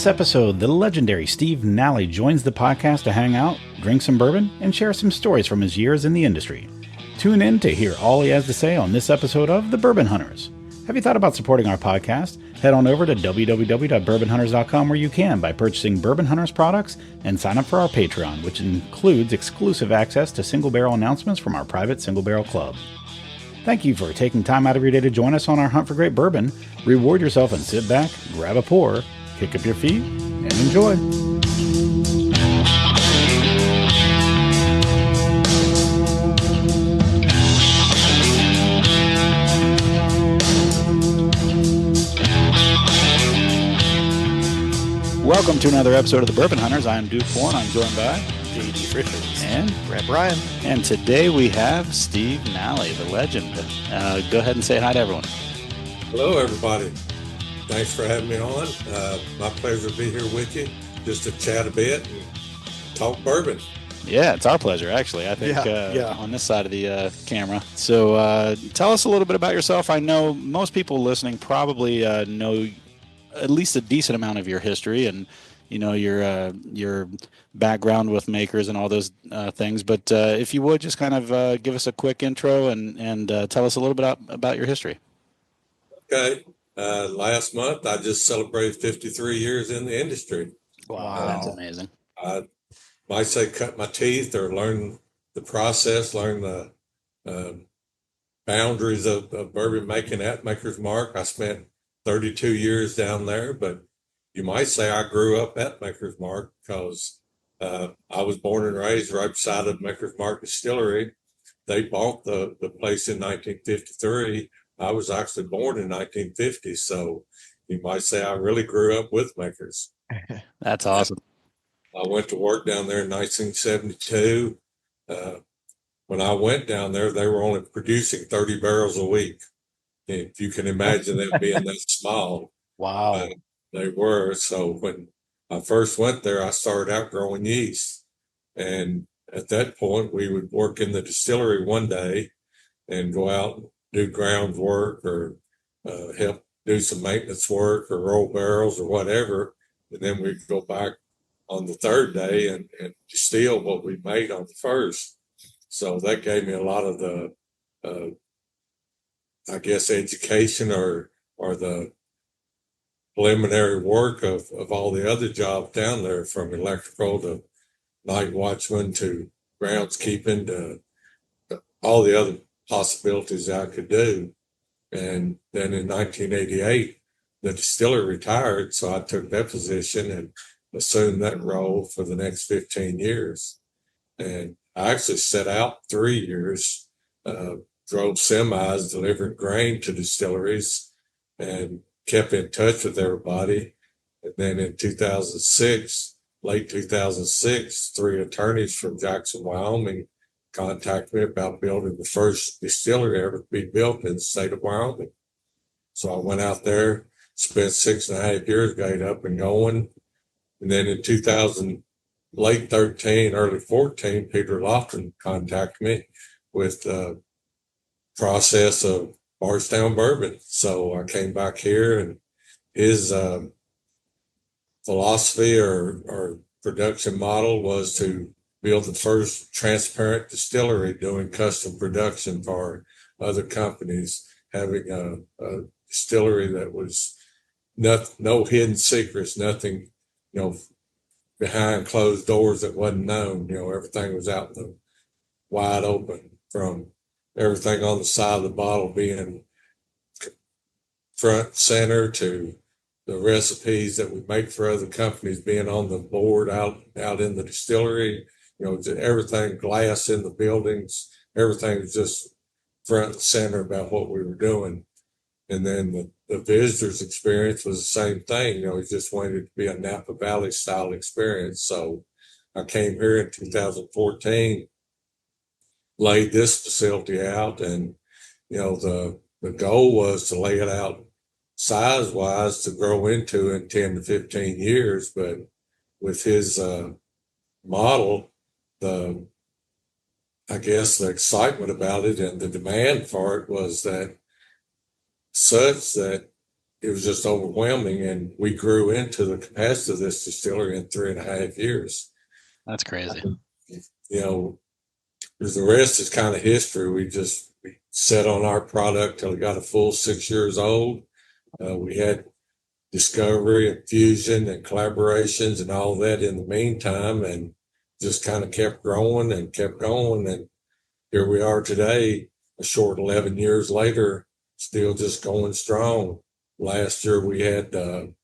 this episode, the legendary Steve Nally joins the podcast to hang out, drink some bourbon, and share some stories from his years in the industry. Tune in to hear all he has to say on this episode of The Bourbon Hunters. Have you thought about supporting our podcast? Head on over to www.bourbonhunters.com where you can by purchasing Bourbon Hunters products and sign up for our Patreon, which includes exclusive access to single barrel announcements from our private single barrel club. Thank you for taking time out of your day to join us on our hunt for great bourbon. Reward yourself and sit back, grab a pour, kick up your feet, and enjoy. Welcome to another episode of the Bourbon Hunters. I'm Duke Bourne. I'm joined by BH313 and Brad Bryan. And today we have Steve Nally, the legend. Go ahead and say hi to everyone. Hello, everybody. Thanks for having me on. My pleasure to be here with you, just to chat a bit and talk bourbon. Yeah, it's our pleasure, actually, I think, on this side of the camera. So tell us a little bit about yourself. I know most people listening probably know at least a decent amount of your history and, you know, your background with makers and all those things. But if you would just kind of give us a quick intro and tell us a little bit about your history. Okay. Last month, I just celebrated 53 years in the industry. Wow, that's amazing. I might say cut my teeth or learn the process, learn the boundaries of bourbon making at Maker's Mark. I spent 32 years down there, but you might say I grew up at Maker's Mark because I was born and raised right beside of Maker's Mark Distillery. They bought the place in 1953. I was actually born in 1950, so you might say I really grew up with Makers. That's awesome. I went to work down there in 1972. When I went down there, they were only producing 30 barrels a week. If you can imagine them being that small. Wow. They were. So when I first went there, I started out growing yeast. And at that point, we would work in the distillery one day and go out and do grounds work or help do some maintenance work or roll barrels or whatever. And then we'd go back on the third day and distill what we made on the first. So that gave me a lot of the, I guess, education or the preliminary work of all the other jobs down there, from electrical to night watchman to groundskeeping to all the other possibilities I could do. And then in 1988, the distiller retired, so I took that position and assumed that role for the next 15 years. And I actually set out 3 years, drove semis delivering grain to distilleries and kept in touch with everybody. And then in 2006, late 2006, 3 attorneys from Jackson, Wyoming contacted me about building the first distillery ever to be built in the state of Wyoming. So I went out there, spent 6.5 years, got it up and going. And then in 2000, late 13, early 14, Peter Lofton contacted me with the process of Bardstown bourbon. So I came back here, and his philosophy or production model was to build the first transparent distillery doing custom production for other companies, having a distillery that was no hidden secrets, nothing, behind closed doors that wasn't known. Everything was out in the wide open, from everything on the side of the bottle being front center to the recipes that we make for other companies being on the board out in the distillery. Everything, glass in the buildings, everything was just front and center about what we were doing. And then the visitors experience was the same thing. We just wanted it to be a Napa Valley style experience. So I came here in 2014, laid this facility out, and, the goal was to lay it out size wise to grow into in 10 to 15 years. But with his model, I guess the excitement about it and the demand for it was that such that it was just overwhelming. And we grew into the capacity of this distillery in 3.5 years. That's crazy. You know, because the rest is kind of history. We set on our product till it got a full 6 years old. We had discovery and fusion and collaborations and all that in the meantime, and just kind of kept growing and kept going. And here we are today, a short 11 years later, still just going strong. Last year we had 40%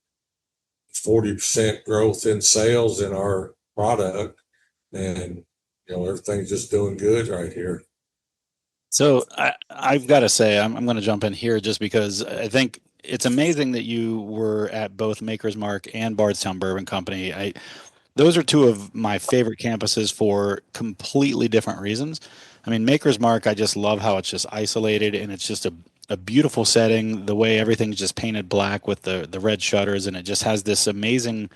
growth in sales in our product, and everything's just doing good right here. So I've got to say, I'm going to jump in here just because I think it's amazing that you were at both Maker's Mark and Bardstown Bourbon Company. Those are two of my favorite campuses for completely different reasons. I mean, Maker's Mark, I just love how it's just isolated and it's just a beautiful setting. The way everything's just painted black with the red shutters, and it just has this amazing,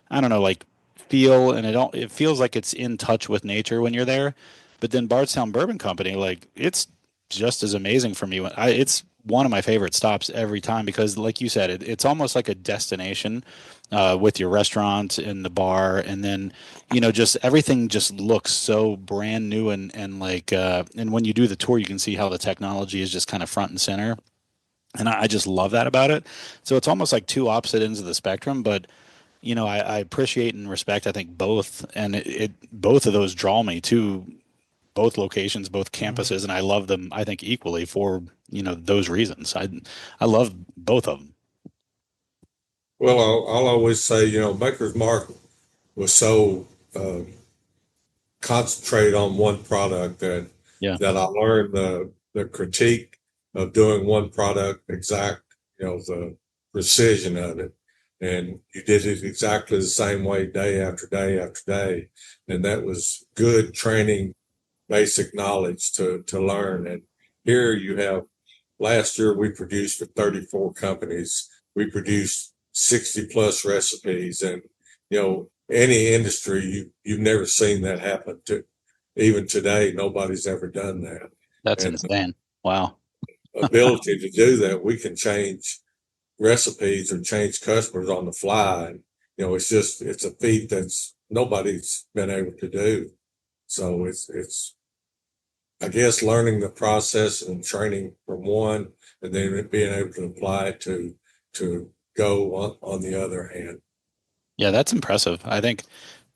I don't know, like feel, and it feels like it's in touch with nature when you're there. But then Bardstown Bourbon Company, like it's just as amazing for me. It's one of my favorite stops every time because, like you said, it's almost like a destination with your restaurant and the bar, and then just everything just looks so brand new and like and when you do the tour, you can see how the technology is just kind of front and center. And I just love that about it. So it's almost like two opposite ends of the spectrum, but I appreciate and respect, I think both, and both of those draw me to both locations, both campuses, and I love them, I think equally for, those reasons. I love both of them. Well, I'll always say, Baker's Mark was so uh, concentrated on one product Yeah, that I learned the critique of doing one product exact, the precision of it. And you did it exactly the same way day after day after day. And that was good training, basic knowledge to learn. And here you have, last year we produced for 34 companies. We produced 60 plus recipes. And, any industry, you've never seen that happen to. Even today, nobody's ever done that. that's And insane. Wow. ability to do that, we can change recipes or change customers on the fly. And, it's a feat that's nobody's been able to do. So it's I guess learning the process and training from one, and then being able to apply it to go on the other hand. Yeah, that's impressive. I think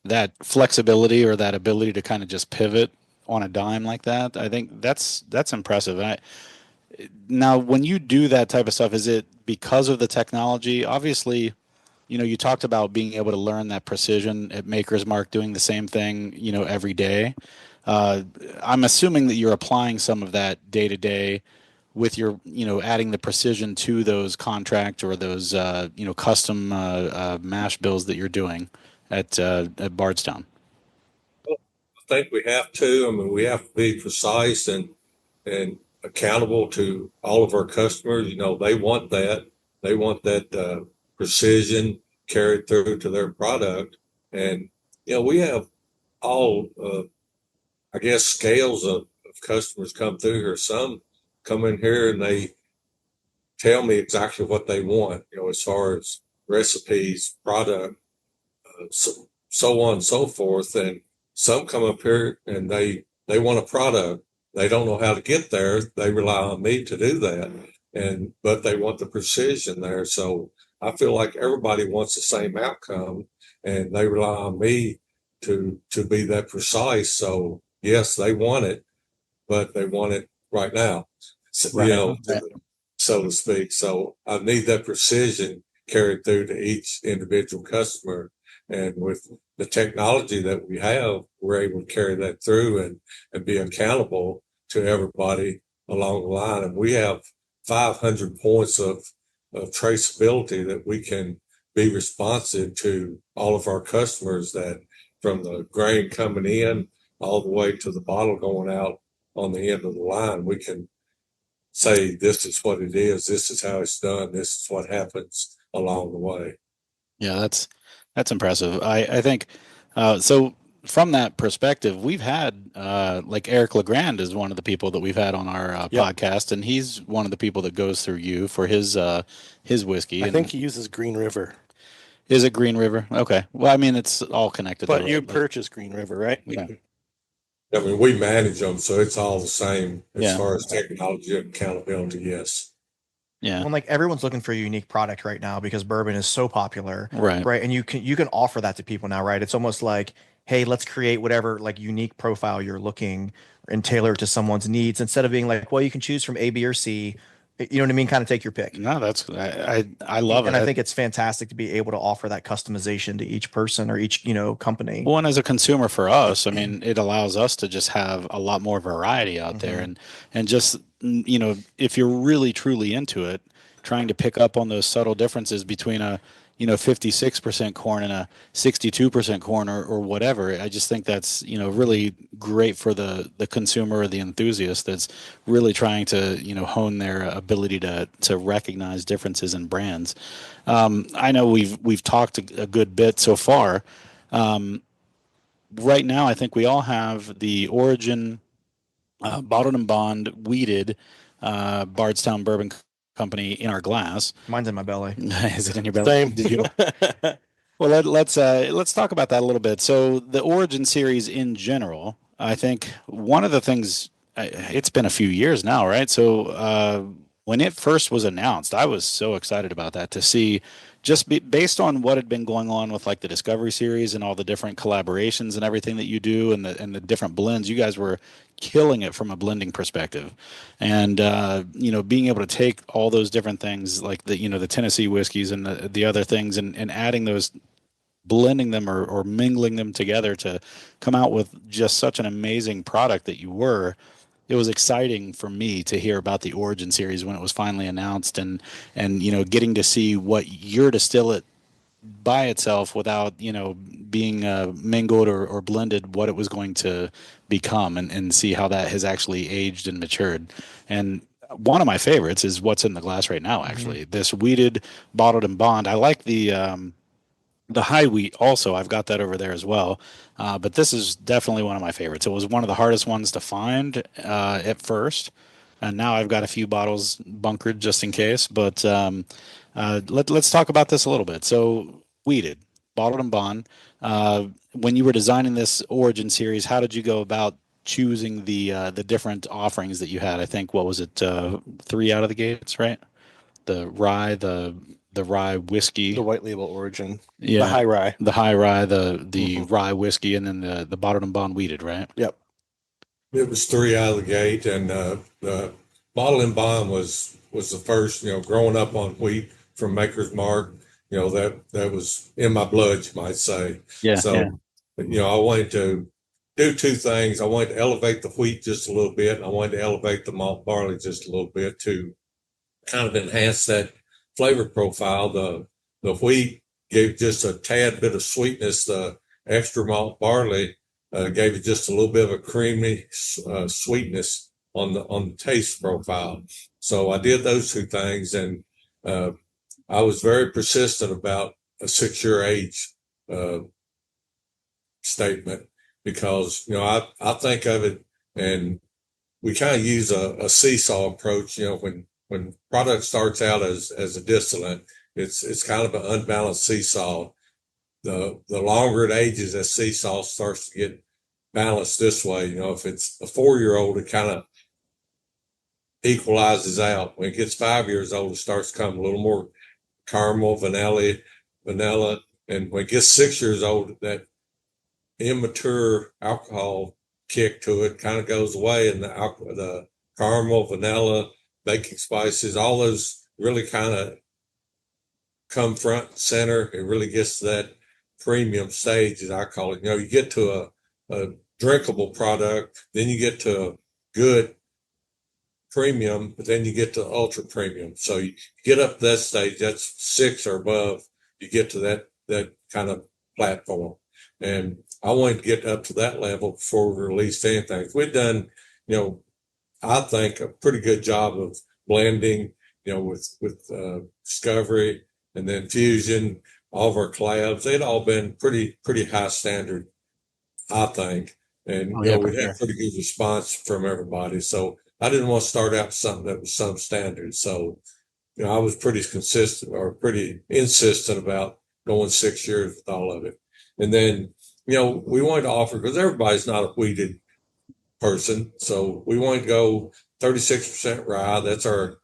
that flexibility or that ability to kind of just pivot on a dime like that, I think that's impressive. Now, when you do that type of stuff, is it because of the technology? Obviously, you talked about being able to learn that precision at Maker's Mark, doing the same thing, every day. Uh, I'm assuming that you're applying some of that day to day with your, adding the precision to those contract or those, custom mash bills that you're doing at Bardstown. I think we have to. I mean, we have to be precise and accountable to all of our customers. They want that. They want that precision carried through to their product. And we have all, I guess, scales of customers come through here. Some come in here and they tell me exactly what they want. As far as recipes, product, so on and so forth. And some come up here and they want a product. They don't know how to get there. They rely on me to do that. But they want the precision there. So I feel like everybody wants the same outcome, and they rely on me to be that precise. So yes, they want it, but they want it right now. So, Right. Right. so to speak. So I need that precision carried through to each individual customer. And with the technology that we have, we're able to carry that through and be accountable to everybody along the line. And we have 500 points of traceability that we can be responsive to all of our customers, that from the grain coming in all the way to the bottle going out on the end of the line, we can say, this is what it is, this is how it's done, this is what happens along the way. Yeah, that's impressive. I think so. from that perspective, we've had like Eric Legrand is one of the people that we've had on our podcast, and he's one of the people that goes through you for his whiskey. I think he uses Green River. Is it Green River? Okay. Well, I mean, it's all connected. But you purchase Green River, right? Yeah. I mean, we manage them, so it's all the same as Yeah. far as technology and accountability. Yes. Yeah. Well, like everyone's looking for a unique product right now because bourbon is so popular, Right. right? And you can offer that to people now, right? It's almost like, hey, let's create whatever like unique profile you're looking and tailor it to someone's needs instead of being like, well, you can choose from A, B, or C. You know what I mean? Kind of take your pick. No, that's I love it. And I think it's fantastic to be able to offer that customization to each person or each, company. Well, and as a consumer for us, I mean, it allows us to just have a lot more variety out there, and just if you're really truly into it, trying to pick up on those subtle differences between a 56% corn and a 62% corn or whatever. I just think that's really great for the consumer or the enthusiast that's really trying to hone their ability to recognize differences in brands. I know we've talked a good bit so far. Right now, I think we all have the Origin bottled and bond weeded Bardstown Bourbon Company in our glass. Mine's in my belly. Is it in your belly? Same. Did you? Well, let's talk about that a little bit. So the Origin series in general, I think one of the things, it's been a few years now, right? So when it first was announced, I was so excited about that to see based on what had been going on with like the Discovery series and all the different collaborations and everything that you do and the different blends. You guys were killing it from a blending perspective, and being able to take all those different things like the Tennessee whiskeys and the other things and adding those, blending them or mingling them together to come out with just such an amazing product that you were. It was exciting for me to hear about the Origin series when it was finally announced, and getting to see what your distillate by itself without being mingled or blended, what it was going to become, and see how that has actually aged and matured. And one of my favorites is what's in the glass right now. Actually, this weeded bottled and bond. I like the high wheat also. I've got that over there as well. But this is definitely one of my favorites. It was one of the hardest ones to find at first. And now I've got a few bottles bunkered just in case. But let's talk about this a little bit. So weeded, bottled and bond. When you were designing this Origin series, how did you go about choosing the different offerings that you had? I think, what was it, 3 out of the gates, right? The rye, the rye whiskey, The white label Origin. yeah, The high rye. the high rye, the rye whiskey, and then the bottled and bond weeded, right? Yep. It was 3 out of the gate, and the bottle and bond was the first. Growing up on wheat from Maker's Mark, that was in my blood, you might say. Yeah. So, I wanted to do 2 things. I wanted to elevate the wheat just a little bit, and I wanted to elevate the malt barley just a little bit to kind of enhance that flavor profile. The wheat gave just a tad bit of sweetness. The extra malt barley gave it just a little bit of a creamy sweetness on the taste profile. So I did those 2 things, and I was very persistent about a 6-year age statement because I think of it, and we kind of use a seesaw approach. When product starts out as a distillate, it's kind of an unbalanced seesaw. The longer it ages, that seesaw starts to get balanced this way. If it's a 4-year-old, it kind of equalizes out. When it gets 5 years old, it starts to come a little more caramel, vanilla, and when it gets 6 years old, that immature alcohol kick to it kind of goes away, and the caramel, vanilla, baking spices, all those really kind of come front and center. It really gets to that premium stage, as I call it. You get to a drinkable product, then you get to a good premium, but then you get to ultra premium. So you get up to that stage, that's 6 or above, you get to that kind of platform. And I wanted to get up to that level before we released anything. We've done, I think, a pretty good job of blending, with Discovery and then Fusion, all of our collabs. They'd all been pretty high standard I think. And, Oh, yeah, for we had sure. pretty good response from everybody. So I didn't want to start out with something that was substandard. So, I was pretty consistent or pretty insistent about going 6 years with all of it. And then, we wanted to offer, because everybody's not a wheated person. So we wanted to go 36% rye. That's our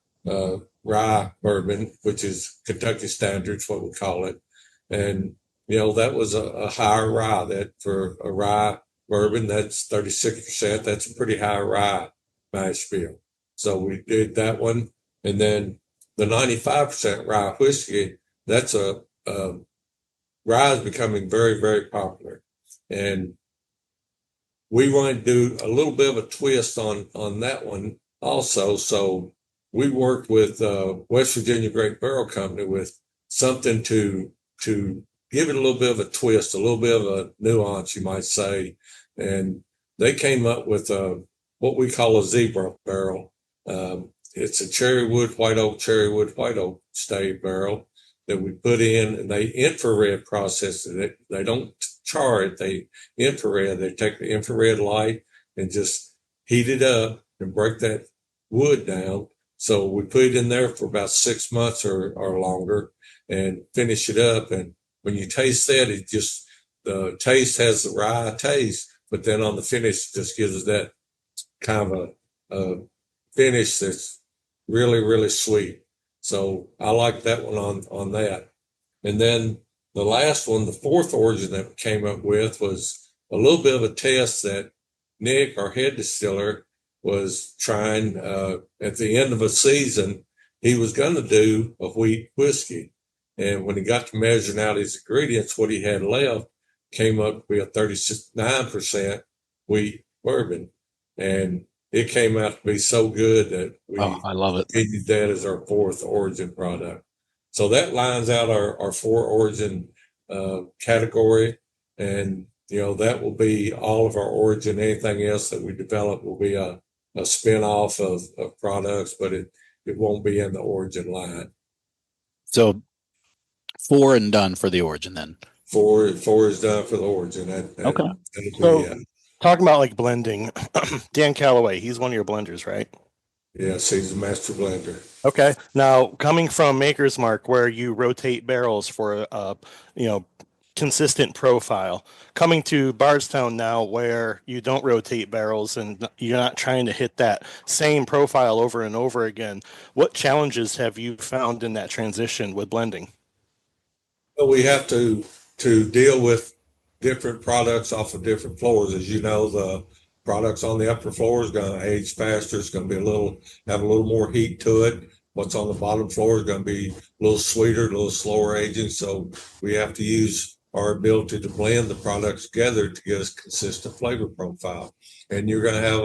rye bourbon, which is Kentucky Standards, what we call it. And, that was a higher rye. That for a rye bourbon, that's 36%. That's a pretty high rye mash bill. So we did that one. And then the 95% rye whiskey, that's rye is becoming very, very popular. And we wanted to do a little bit of a twist on that one also. So we worked with West Virginia Great Barrel Company with something to give it a little bit of a twist, a little bit of a nuance, you might say. And they came up with what we call a zebra barrel. It's a cherry wood, white oak stave barrel that we put in, and they infrared process it. They don't char it. They infrared. They take the infrared light and just heat it up and break that wood down. So we put it in there for about 6 months or longer and finish it up. And when you taste that, the taste has the rye taste, but then on the finish, it just gives us that kind of a finish that's really, really sweet. So I like that one on that. And then the last one, the fourth origin that we came up with, was a little bit of a test that Nick, our head distiller, was trying at the end of a season. He was going to do a wheat whiskey. And when he got to measuring out his ingredients, what he had left came up to be a 39% wheat bourbon. And it came out to be so good that we I love it. continued that as our fourth origin product. So that lines out our four origin category. And, that will be all of our origin. Anything else that we develop will be a spin-off of products, but it won't be in the origin line. So 4 and done for the origin then. Four is done for the origin. Okay. So talking about like blending, Dan Calloway, he's one of your blenders, right? Yes, he's a master blender. Okay. Now, coming from Maker's Mark, where you rotate barrels for a consistent profile, coming to Bardstown now, where you don't rotate barrels and you're not trying to hit that same profile over and over again, what challenges have you found in that transition with blending? Well, we have to deal with different products off of different floors. As you know, the products on the upper floor is going to age faster. It's going to be have a little more heat to it. What's on the bottom floor is going to be a little sweeter, a little slower aging. So we have to use our ability to blend the products together to get a consistent flavor profile. And you're going to have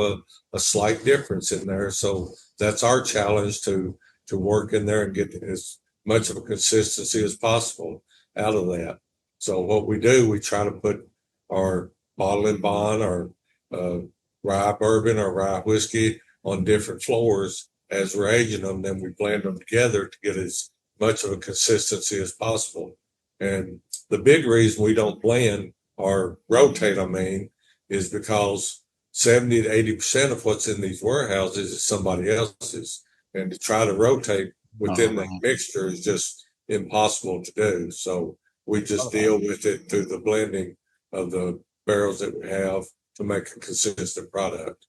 a slight difference in there. So that's our challenge to work in there and get as much of a consistency as possible out of that. So what we do, we try to put our bottle and bond, our rye bourbon or rye whiskey on different floors as we're aging them. Then we blend them together to get as much of a consistency as possible. And the big reason we don't blend or rotate, is because 70 to 80% of what's in these warehouses is somebody else's. And to try to rotate within that mixture is just impossible to do. So we just deal with it through the blending of the barrels that we have to make a consistent product.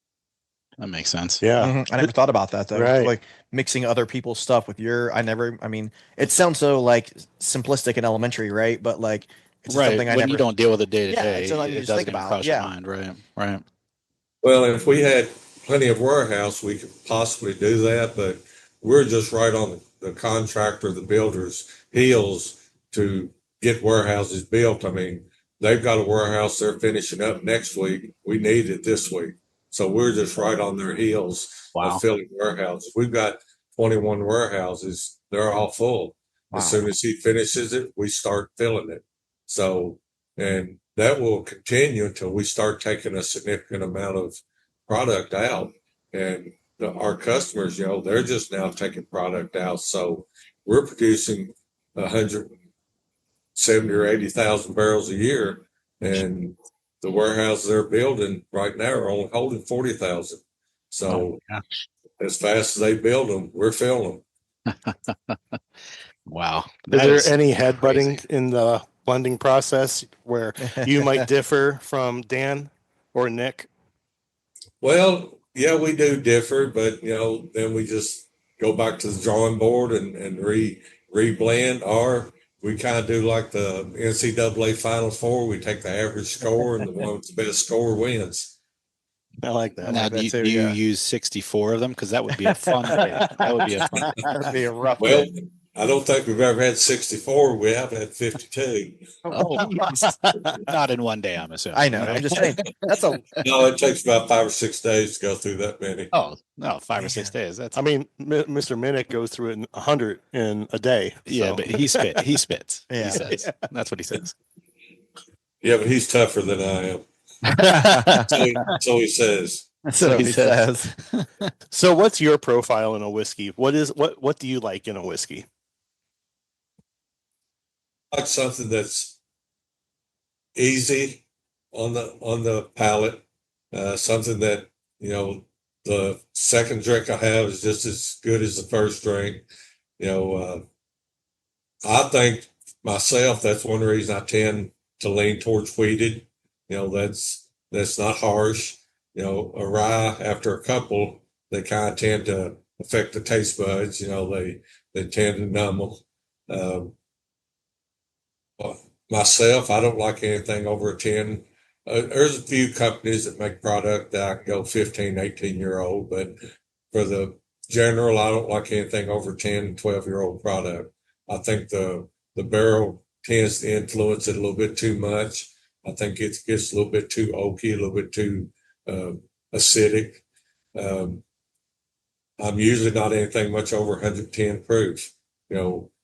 That makes sense. Yeah. I never thought about that though. Right. Like mixing other people's stuff with it sounds so like simplistic and elementary, right? But like it's Right. something When you don't deal with it day to day, it's something you it just doesn't think about. cross your Yeah. mind. Right. Right. Well, if we had plenty of warehouse, we could possibly do that, but we're just right on the contractor, the builder's heels to get warehouses built. They've got a warehouse they're finishing up next week. We need it this week. So we're just right on their heels of filling warehouses. We've got 21 warehouses. They're all full. Wow. As soon as he finishes it, we start filling it. So, and that will continue until we start taking a significant amount of product out. And our customers, they're just now taking product out. So we're producing 170 or 80,000 barrels a year. And the warehouses they're building right now are only holding 40,000. So as fast as they build them, we're filling them. Wow. Is there any crazy. headbutting in the blending process where you might differ from Dan or Nick? Well, yeah, we do differ, but then we just go back to the drawing board and reblend, or we kind of do like the NCAA Final Four. We take the average score, and the one with the best score wins. I like that. Now, do you use 64 of them? Because that would be a fun day. That would be a fun. That'd be a rough Well, day. I don't think we've ever had 64. We have had 52. Oh, not in one day, I'm assuming. I know. Right? I'm just saying. That's a. No, it takes about 5 or 6 days to go through that many. Oh, no, 5 or 6 days. That's. I mean, Mr. Minnick goes through it in 100 in a day. Yeah, so. but he spits. Yeah. He says. That's what he says. Yeah, but he's tougher than I am. So he says. So he says. So what's your profile in a whiskey? What do you like in a whiskey? I like something that's easy on the palate, something that the second drink I have is just as good as the first drink. I think myself that's one reason I tend to lean towards wheated. That's not harsh. A rye after a couple, they kind of tend to affect the taste buds. They tend to numb them. Myself, I don't like anything over a 10. There's a few companies that make product that I can go 15, 18-year-old, but for the general, I don't like anything over 10, 12-year-old product. I think the barrel tends to influence it a little bit too much. I think it gets a little bit too oaky, a little bit too acidic. I'm usually not anything much over 110 proof.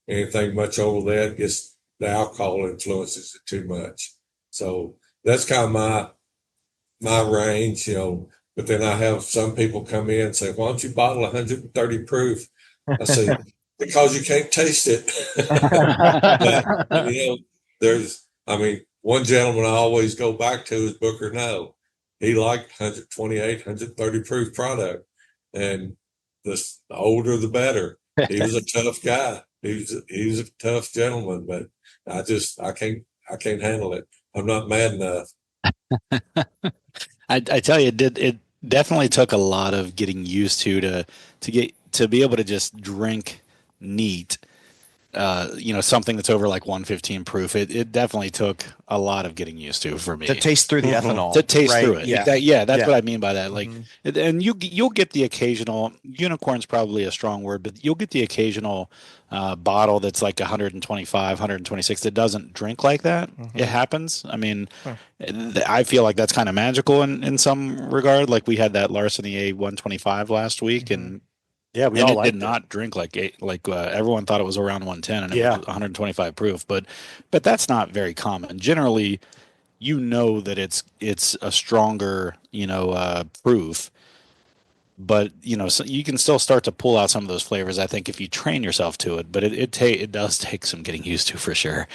Anything much over that gets the alcohol influences it too much. So that's kind of my range, but then I have some people come in and say, why don't you bottle 130 proof? I say, because you can't taste it. But, one gentleman I always go back to is Booker No. He liked 128, 130 proof product. And the older, the better. He was a tough guy. He was a tough gentleman, but I can't handle it. I'm not mad enough. I tell you, it definitely took a lot of getting used to be able to just drink neat. Something that's over like 115 proof. It definitely took a lot of getting used to for me To taste through the ethanol. To taste right? through it. Yeah. That's what I mean by that. Like, and you'll get the occasional unicorn's probably a strong word, but you'll get the occasional bottle that's like 125, 126 that doesn't drink like that. It happens. I mean, I feel like that's kind of magical in some regard. Like we had that Larceny A125 last week, and yeah, we and all it did not drink like everyone thought it was around 110 and it was 125 proof, but that's not very common. Generally, that it's a stronger proof, but so you can still start to pull out some of those flavors, I think, if you train yourself to it. But it does take some getting used to for sure.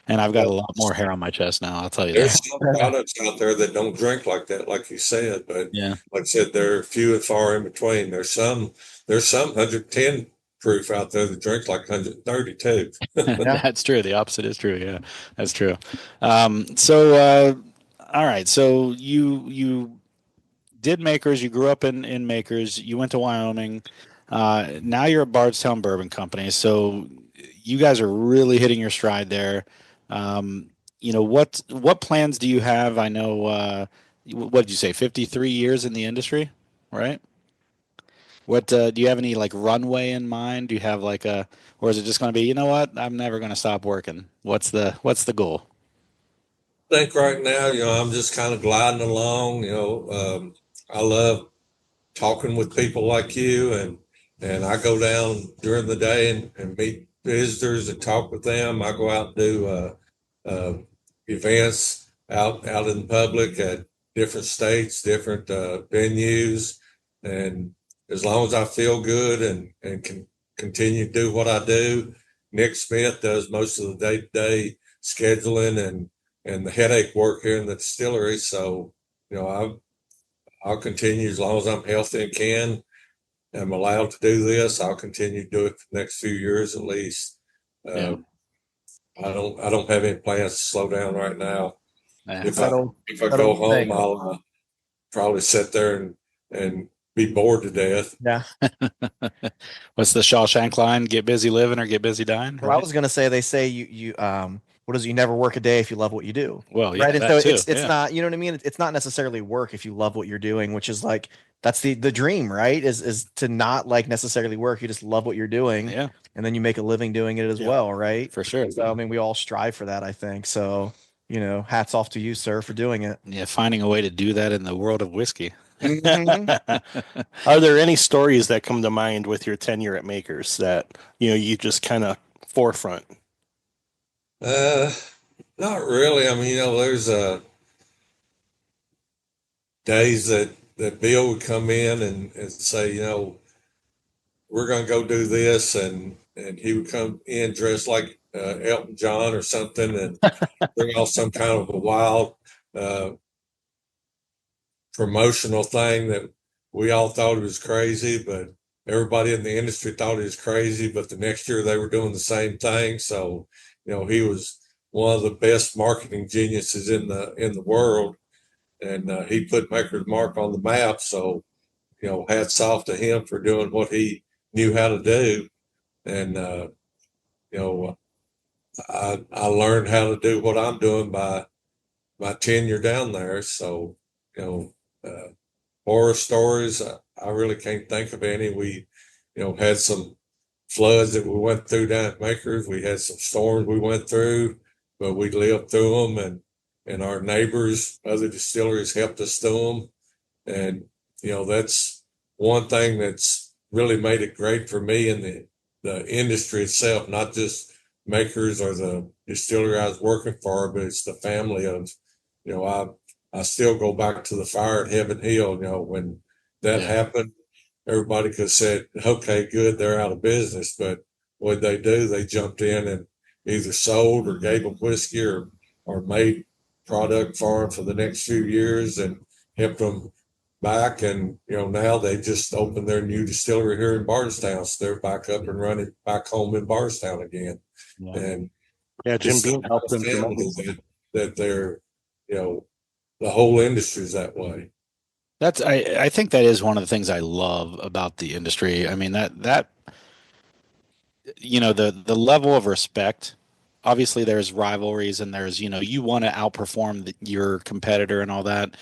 And I've got a lot more hair on my chest now, I'll tell you There's that. some products out there that don't drink like that, like you said, but Yeah. like I said, they're few and far in between. There's some 110 proof out there that drink like 130 too. That's true. The opposite is true. Yeah, that's true. All right. So you did Makers. You grew up in Makers. You went to Wyoming. Now you're at Bardstown Bourbon Company. So you guys are really hitting your stride there. What plans do you have? I know. What did you say? 53 years in the industry, right? What do you have any like runway in mind? Do you have or is it just going to be, you know what? I'm never going to stop working. What's the goal? I think right now, I'm just kind of gliding along. I love talking with people like you, and I go down during the day and meet visitors and talk with them. I go out and do events out in public at different states, different venues, and as long as I feel good and can continue to do what I do. Nick Smith does most of the day-to-day scheduling and and the headache work here in the distillery. So, I'll continue as long as I'm healthy and am allowed to do this. I'll continue to do it for the next few years at least. Yeah. I don't have any plans to slow down right now. Yeah. If That I old, if I that go old home, saying. I'll probably sit there and be bored to death. Yeah. What's the Shawshank line? Get busy living or get busy dying, Well, I right? was gonna say they say you what is it? You never work a day if you love what you do. Well, yeah, Right. And that so too. it's Yeah. not, you know what I mean? It's not necessarily work if you love what you're doing, which is like that's the dream, right? Is to not like necessarily work. You just love what you're doing Yeah, and then you make a living doing it as Yeah. well, right? for sure. So I mean we all strive for that, I think. So, hats off to you, sir, for doing it. Yeah, finding a way to do that in the world of whiskey. Mhm. Are there any stories that come to mind with your tenure at Makers that you just kind of forefront? Uh, Not really. I mean, there's days that Bill would come in and say, we're going to go do this, and he would come in dressed like Elton John or something, and bring off some kind of a wild uh, promotional thing that we all thought he was crazy, but everybody in the industry thought he was crazy. But the next year they were doing the same thing. So, he was one of the best marketing geniuses in the world, and he put Maker's Mark on the map. So, hats off to him for doing what he knew how to do. And you know, I learned how to do what I'm doing by my tenure down there. So, you know, horror stories, I really can't think of any. We, had some floods that we went through down at Makers. We had some storms we went through, but we lived through them, and our neighbors, other distilleries, helped us through them. And that's one thing that's really made it great for me in the industry itself, not just Makers or the distillery I was working for, but it's the family of, you know, I still go back to the fire at Heaven Hill. When that Yeah. happened, everybody could have said, okay, good, they're out of business. But what they do, they jumped in and either sold or gave them whiskey or made product for them for the next few years and helped them back. And, now they just opened their new distillery here in Bardstown. So they're back up and running back home in Bardstown again. Yeah. And Yeah, Jim it's the Beam kind helped of them family tremendously. that they're, the whole industry's that way. I think that is one of the things I love about the industry. I mean that the level of respect. Obviously, there's rivalries and there's you want to outperform your competitor and all that,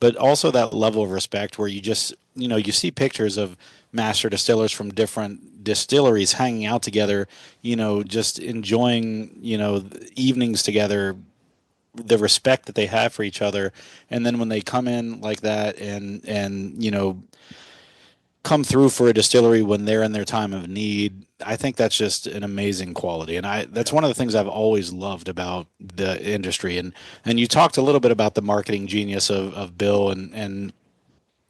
but also that level of respect where you just you see pictures of master distillers from different distilleries hanging out together, just enjoying evenings together, the respect that they have for each other, and then when they come in like that and come through for a distillery when they're in their time of need. I think that's just an amazing quality. And that's one of the things I've always loved about the industry. And you talked a little bit about the marketing genius of Bill and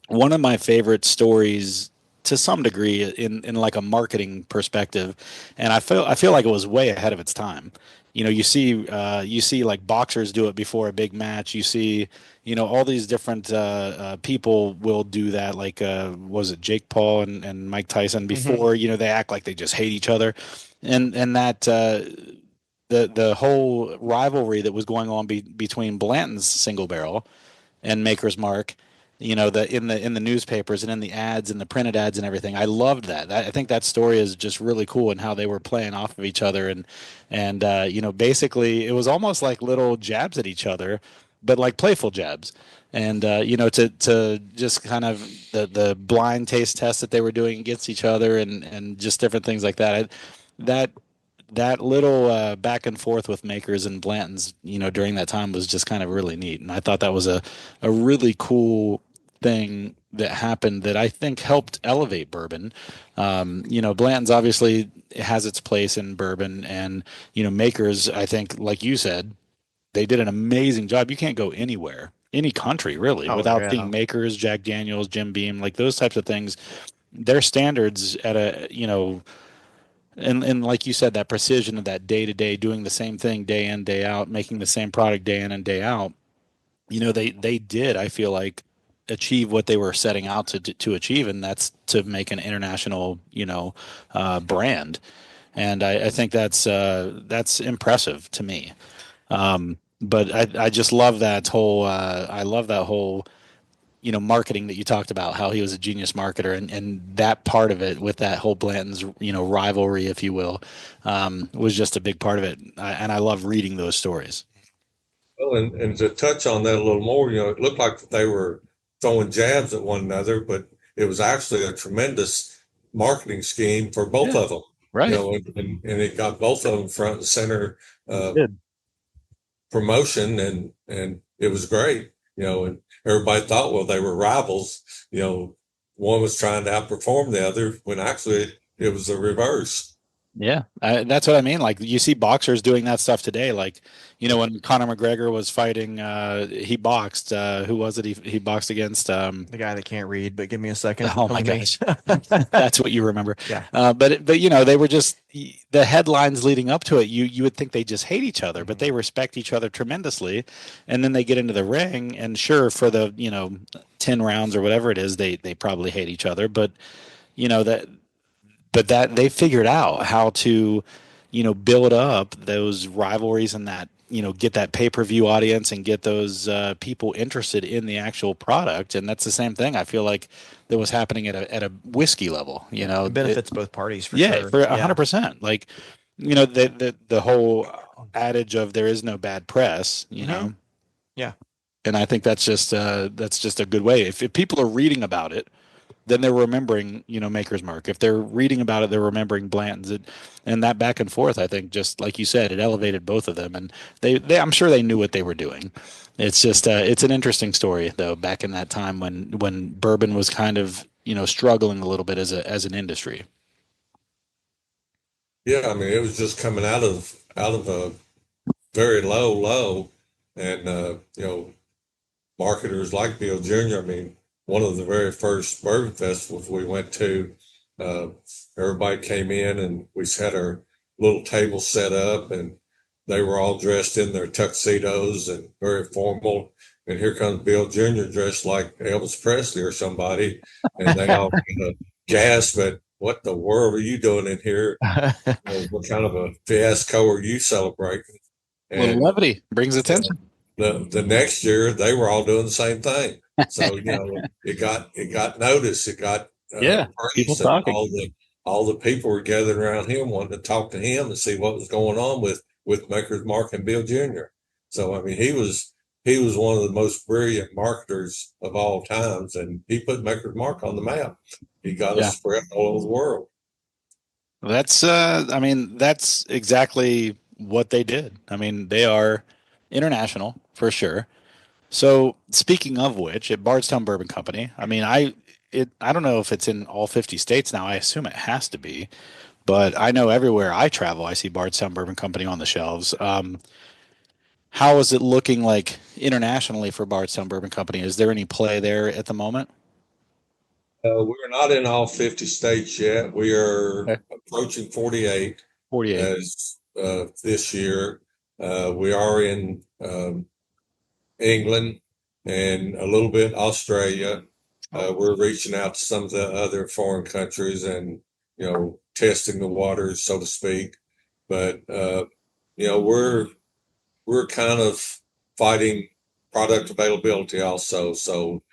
one of my favorite stories to some degree in like a marketing perspective, and I feel like it was way ahead of its time. You see like boxers do it before a big match. You see all these different people will do that. Like was it Jake Paul and Mike Tyson Mhm. before? They act like they just hate each other, and that the whole rivalry that was going on between Blanton's Single Barrel and Maker's Mark, the newspapers and in the ads and the printed ads and everything. I loved that. I think that story is just really cool and how they were playing off of each other and basically it was almost like little jabs at each other, but like playful jabs. And to just kind of the blind taste test that they were doing against each other and just different things like that. That that little back and forth with Makers and Blanton's, during that time was just kind of really neat. And I thought that was a really cool thing that happened that I think helped elevate bourbon. Blanton's obviously has its place in bourbon, and Makers, I think, like you said, they did an amazing job. You can't go anywhere, any country really, Oh without yeah. seeing Makers, Jack Daniels, Jim Beam, like those types of things. Their standards at a and like you said, that precision of that day to day, doing the same thing day in, day out, making the same product day in and day out. They did, I feel like, achieve what they were setting out to achieve, and that's to make an international, brand. And I think that's impressive to me. But I just love that whole I love that whole marketing that you talked about, how he was a genius marketer, and that part of it with that whole Blanton's rivalry, if you will, was just a big part of it. And I love reading those stories. Well, and to touch on that a little more, it looked like they were throwing jabs at one another, but it was actually a tremendous marketing scheme for both Yeah, of them. right. And it got both of them front and center Good. promotion, and it was great. And everybody thought, well, they were rivals. One was trying to outperform the other when actually it was the reverse. Yeah, that's what I mean. Like you see boxers doing that stuff today. Like, when Conor McGregor was fighting, he boxed. Who was it? He boxed against The guy that can't read, but give me a second. oh my gosh, that's what you remember. Yeah. But they were just the headlines leading up to it. You would think they just hate each other, but they respect each other tremendously. And then they get into the ring, and sure, for the 10 rounds or whatever it is, they probably hate each other. But that. But that they figured out how to, build up those rivalries and that, get that pay-per-view audience and get those people interested in the actual product. And that's the same thing I feel like that was happening at a whiskey level. It benefits both parties for yeah, sure. for 100%. Like, the whole adage of there is no bad press. Yeah. And I think that's just a good way. If people are reading about it, then they're remembering, Maker's Mark. If they're reading about it, they're remembering Blanton's. And that back and forth, I think, just like you said, it elevated both of them. And I'm sure they knew what they were doing. It's just, it's an interesting story, though, back in that time when bourbon was kind of, struggling a little bit as an industry. Yeah, I mean, it was just coming out of a very low, and marketers like Bill Jr. I mean, one of the very first bourbon festivals we went to, uh, everybody came in and we had our little table set up, and they were all dressed in their tuxedos and very formal. And here comes Bill Jr. dressed like Elvis Presley or somebody, and they all kind of gasped at what the world are you doing in here? What kind of a fiasco are you celebrating? A little And levity brings attention. the next year they were all doing the same thing. So it got noticed, it got Yeah, people praised, and talking. all the people were gathered around him wanting to talk to him and see what was going on with Maker's Mark and Bill Jr. So I mean he was one of the most brilliant marketers of all times, and he put Maker's Mark on the map. He got Yeah. us spread all over the world. That's I mean, that's exactly what they did. I mean, they are international for sure. So speaking of which, at Bardstown Bourbon Company, I mean, I don't know if it's in all 50 states now. I assume it has to be, but I know everywhere I travel, I see Bardstown Bourbon Company on the shelves. How is it looking like internationally for Bardstown Bourbon Company? Is there any play there at the moment? We're not in all 50 states yet. We are Okay. approaching 48 48. as this year. We are in England and a little bit Australia. We're reaching out to some of the other foreign countries and testing the waters, so to speak. But we're kind of fighting product availability also. So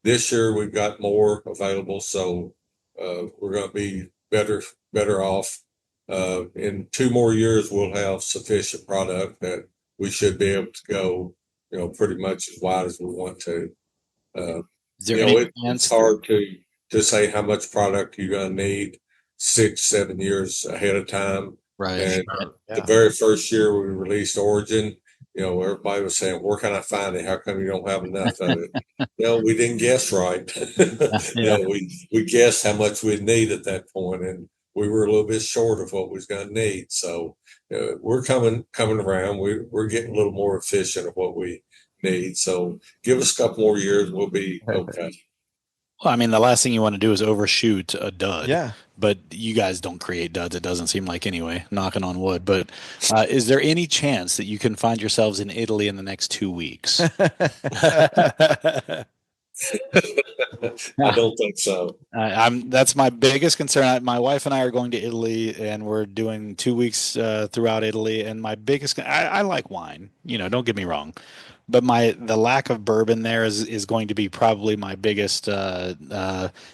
this year we've got more available, so we're going to be better off. In 2 more years, we'll have sufficient product that we should be able to go, pretty much as wide as we want to. Uh, Is there any it's chance? hard to say how much product you're going to need 6, 7 years ahead of time. Right. And Yeah. the very first year we released Origin, everybody was saying, "Where can I find it? How come you don't have enough of it?" We didn't guess right. Yeah. We guessed how much we'd need at that point, and we were a little bit short of what we was going to need. So we're coming around. We're getting a little more efficient of what we need. So give us a couple more years, we'll be okay. Well, I mean, the last thing you want to do is overshoot a dud. Yeah. But you guys don't create duds. It doesn't seem like anyway, knocking on wood. But is there any chance that you can find yourselves in Italy in the next 2 weeks? I don't think so. That's my biggest concern. My wife and I are going to Italy, and we're doing 2 weeks throughout Italy. And my biggest, I like wine. Don't get me wrong, but the lack of bourbon there is going to be probably my biggest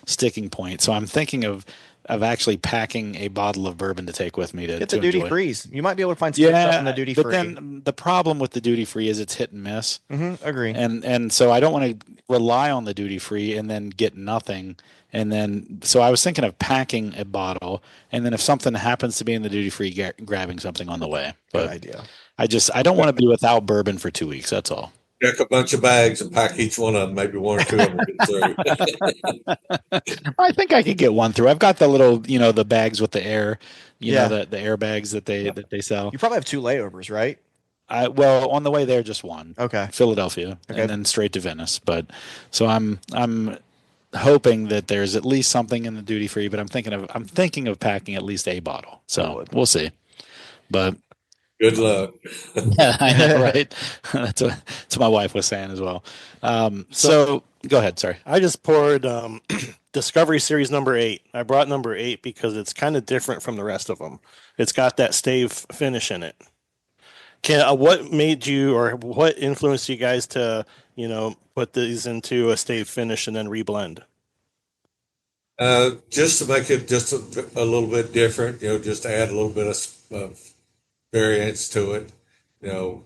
sticking point. So I'm thinking of actually packing a bottle of bourbon to take with me Get to the duty enjoy. frees. You might be able to find some good stuff in the duty But free. then the problem with the duty free is it's hit and miss. Agree. And so I don't want to rely on the duty free and then get nothing. And then so I was thinking of packing a bottle, and then if something happens to be in the duty free, grabbing something on the way. But Good idea. I don't want to be without bourbon for 2 weeks. That's all. Check a bunch of bags and pack each one of them. Maybe one or two of them will get through. I think I could get one through. I've got the little, the bags with the air, the airbags that they sell. You probably have 2 layovers, right? Well, on the way there, just one. Okay. Philadelphia, Okay. and then straight to Venice. But so I'm hoping that there's at least something in the duty free. But I'm thinking of packing at least a bottle. So we'll see. But Good luck. yeah, I know, right? That's what my wife was saying as well. So go ahead. Sorry. I just poured Discovery Series number 8. I brought number 8 because it's kind of different from the rest of them. It's got that stave finish in it. What made you, or what influenced you guys to, put these into a stave finish and then reblend? Just to make it just a little bit different, just to add a little bit of variance to it, and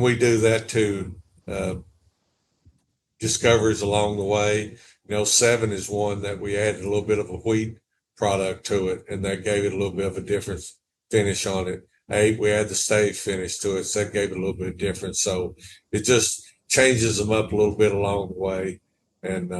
we do that to discoveries along the way. 7 is one that we added a little bit of a wheat product to it, and that gave it a little bit of a different finish on it. 8, we add the stave finish to it, so that gave it a little bit of difference. So it just changes them up a little bit along the way, and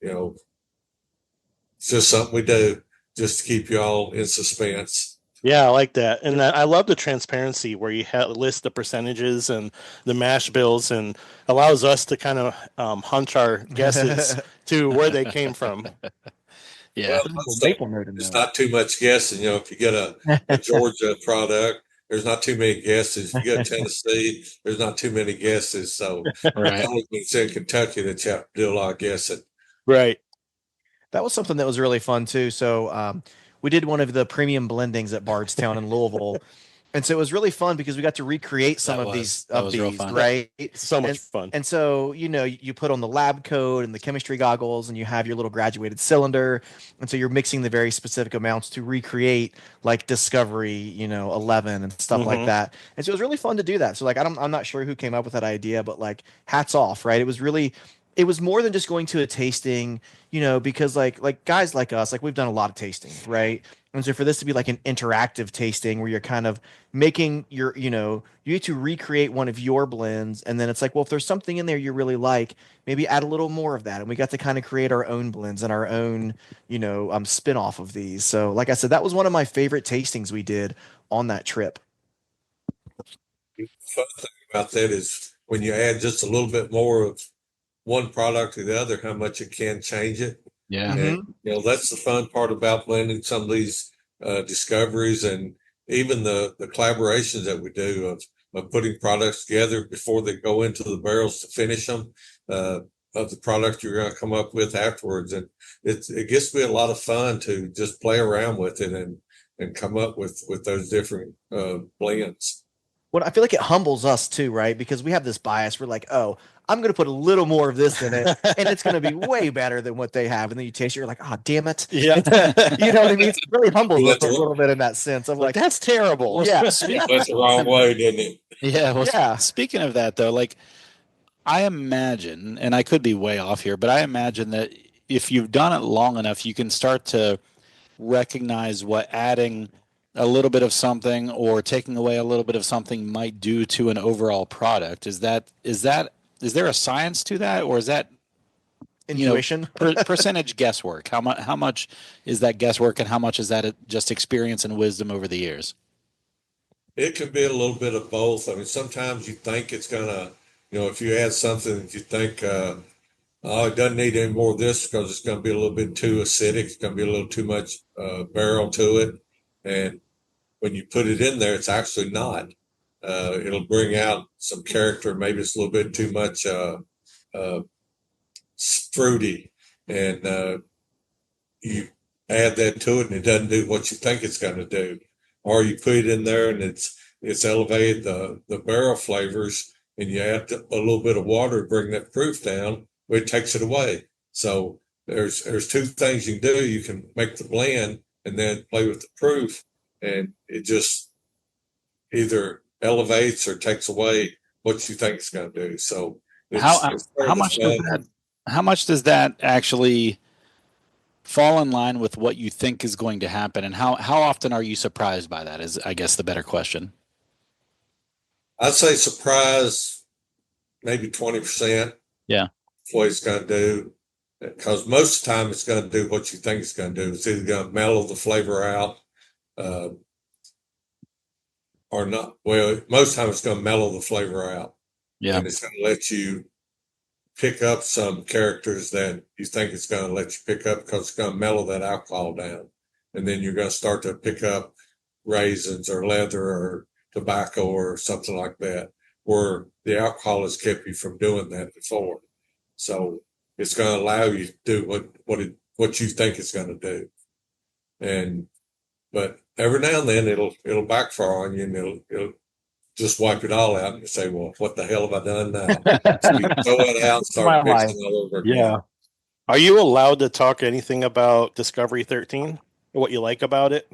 it's just something we do just to keep you all in suspense. Yeah, I like that. And I love the transparency where you list the percentages and the mash bills, and allows us to kind of hunch our guesses to where they came from. Yeah. Well, it's not too much guessing. If you get a Georgia product, there's not too many guesses. If you go to Tennessee, there's not too many guesses. So Right. only when it's in Kentucky that you have to do a lot of guessing. Right. That was something that was really fun too. So we did one of the premium blendings at Bardstown in Louisville. And so it was really fun because we got to recreate some of these, right? So much fun. And so, you put on the lab coat and the chemistry goggles, and you have your little graduated cylinder. And so you're mixing the very specific amounts to recreate like Discovery, 11 and stuff like that. And so it was really fun to do that. So like, I'm not sure who came up with that idea, but like hats off, right? It was more than just going to a tasting, because like guys like us, like we've done a lot of tasting, right? And so for this to be like an interactive tasting where you're kind of making you need to recreate one of your blends. And then it's like, well, if there's something in there you really like, maybe add a little more of that. And we got to kind of create our own blends and our own, spin off of these. So like I said, that was one of my favorite tastings we did on that trip. The fun thing about that is when you add just a little bit more of one product to the other, how much it can change it. Yeah. And, that's the fun part about blending some of these discoveries, and even the collaborations that we do of putting products together before they go into the barrels to finish them, of the product you're going to come up with afterwards. And it gets to be a lot of fun to just play around with it and come up with those different blends. Well, I feel like it humbles us too, right? Because we have this bias. We're like, oh, I'm going to put a little more of this in it, and it's going to be way better than what they have. And then you taste it, you're like, oh, damn it. Yeah. You know what I mean? It really humbles us a little bit in that sense. I'm like, that's terrible. Yeah. That's the wrong way, didn't it? Yeah. Well, Yeah. Speaking of that, though, like I imagine, and I could be way off here, but I imagine that if you've done it long enough, you can start to recognize what adding a little bit of something or taking away a little bit of something might do to an overall product. Is there a science to that, or is that intuition? Percentage guesswork? How much is that guesswork, and how much is that just experience and wisdom over the years? It can be a little bit of both. I mean, sometimes you think it's gonna, if you add something that you think Oh, it doesn't need any more of this because it's going to be a little bit too acidic. It's going to be a little too much barrel to it. And when you put it in there, it's actually not. It'll bring out some character. Maybe it's a little bit too much uh, fruity. And you add that to it and it doesn't do what you think it's going to do. Or you put it in there and it's elevated the barrel flavors and you add a little bit of water to bring that proof down, it takes it away. So there's two things you can do. You can make the blend and then play with the proof, and it just either elevates or takes away what you think it's going to do. So how much does that actually fall in line with what you think is going to happen, and how often are you surprised by that? Is, I guess, the better question. I'd say surprise maybe 20%. Yeah. What it's going to do, because most of the time it's going to do what you think it's going to do. It's either going to mellow the flavor out or not. Well, most of the time it's going to mellow the flavor out. Yeah. And it's going to let you pick up some characters that you think it's going to let you pick up because it's going to mellow that alcohol down. And then you're going to start to pick up raisins or leather or tobacco or something like that, where the alcohol has kept you from doing that before. So it's going to allow you to do what you think it's going to do. But every now and then it'll backfire on you, and it'll just wipe it all out and you say, well, what the hell have I done now? So you throw it out and start mixing all over again. Yeah. Are you allowed to talk anything about Discovery 13 or what you like about it?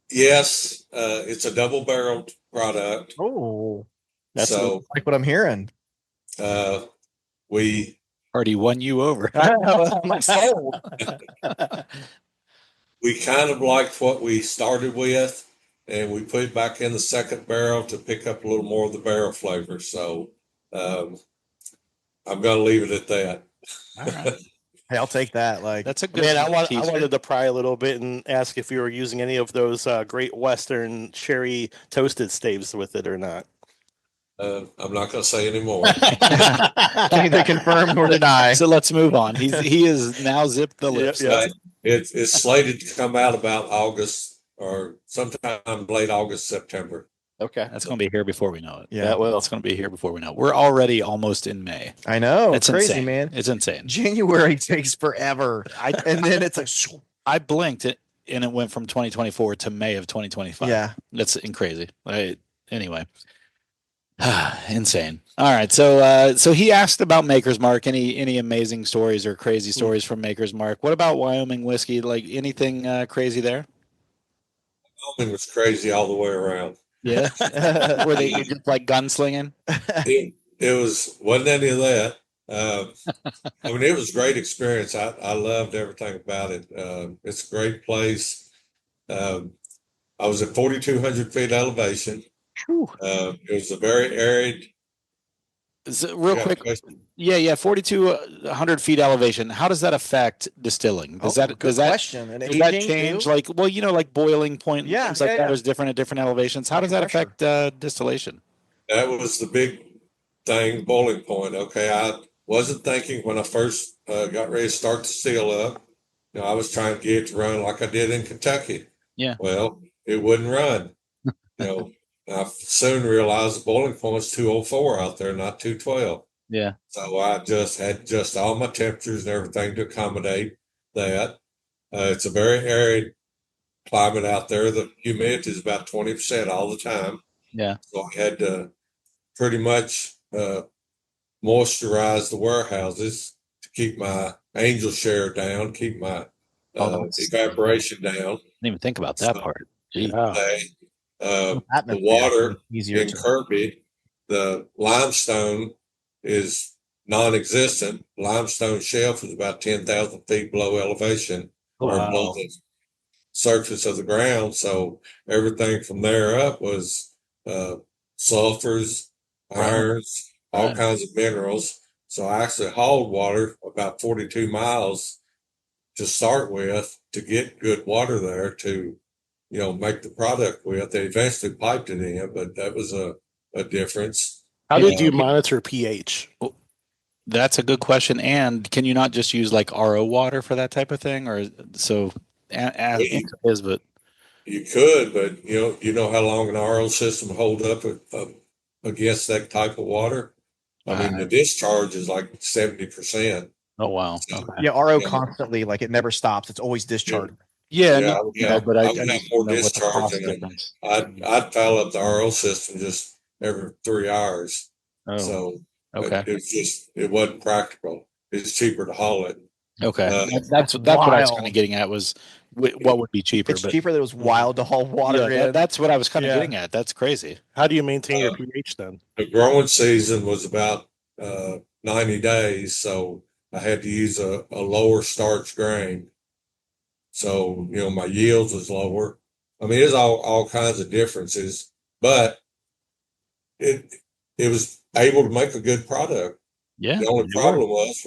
Yes, it's a double barreled product. Oh, That's so like what I'm hearing. We already won you over. We kind of liked what we started with, and we put it back in the second barrel to pick up a little more of the barrel flavor. So I'm going to leave it at that. All right. Hey, I'll take that. Like, That's a good. Man, I wanted to pry a little bit and ask if you were using any of those Great Western Sherry toasted staves with it or not. I'm not going to say anymore. can neither confirm nor deny. So let's move on. He is now zipped the lips. Yep. It's slated to come out about August or sometime late August, September. Okay. That's going to be here before we know it. Yeah, well, it's going to be here before we know it. We're already almost in May. I know. It's crazy, insane. man. It's insane. January takes forever. And then it's like, I blinked it and it went from 2024 to May of 2025. Yeah. That's crazy. Anyway. Insane. All right. So he asked about Maker's Mark. Any amazing stories or crazy stories from Maker's Mark? What about Wyoming whiskey? Like anything crazy there? Wyoming was crazy all the way around. Yeah. Were they just like gunslinging? It wasn't any of that. I mean, it was a great experience. I loved everything about it. It's a great place. I was at 4,200 feet elevation. It was a very arid. So real quick, yeah, 4,200 feet elevation. How does that affect distilling? Does that question? And does that change? Too? Like boiling point. Yeah, things like that is different at different elevations. How does that affect distillation? That was the big thing, boiling point. Okay, I wasn't thinking when I first got ready to start the seal up. I was trying to get it to run like I did in Kentucky. Yeah. Well, it wouldn't run. I soon realized the boiling point was 204 out there, not 212. Yeah. So I just had all my temperatures and everything to accommodate that. It's a very arid climate out there. The humidity is about 20% all the time. Yeah. So I had to pretty much moisturize the warehouses to keep my angel share down, keep my evaporation down. I didn't even think about that part. The water in Kirby, the limestone is non-existent. Limestone shelf is about 10,000 feet below elevation or below the surface of the ground. So everything from there up was sulfurs, irons, all kinds of minerals. So I actually hauled water about 42 miles to start with to get good water there to make the product with. They eventually piped it in, but that was a difference. How did you monitor pH? That's a good question. And can you not just use like RO water for that type of thing? Or so but You could, but you know how long an RO system hold up against that type of water. I mean, the discharge is like 70%. Oh wow. So, Okay. Yeah, RO constantly, like it never stops. It's always discharged. But I would have more discharge than I'd foul up the RO system just every 3 hours. Oh, so okay. it wasn't practical. It's cheaper to haul it. Okay, that's what I was kind of getting at was what would be cheaper. It's cheaper. That it was wild to haul water in. That's what I was kind of getting at. That's crazy. How do you maintain your pH then? The growing season was about 90 days, so I had to use a lower starch grain. So, my yields was lower. I mean, there's all kinds of differences, but it was able to make a good product. Yeah. The only problem was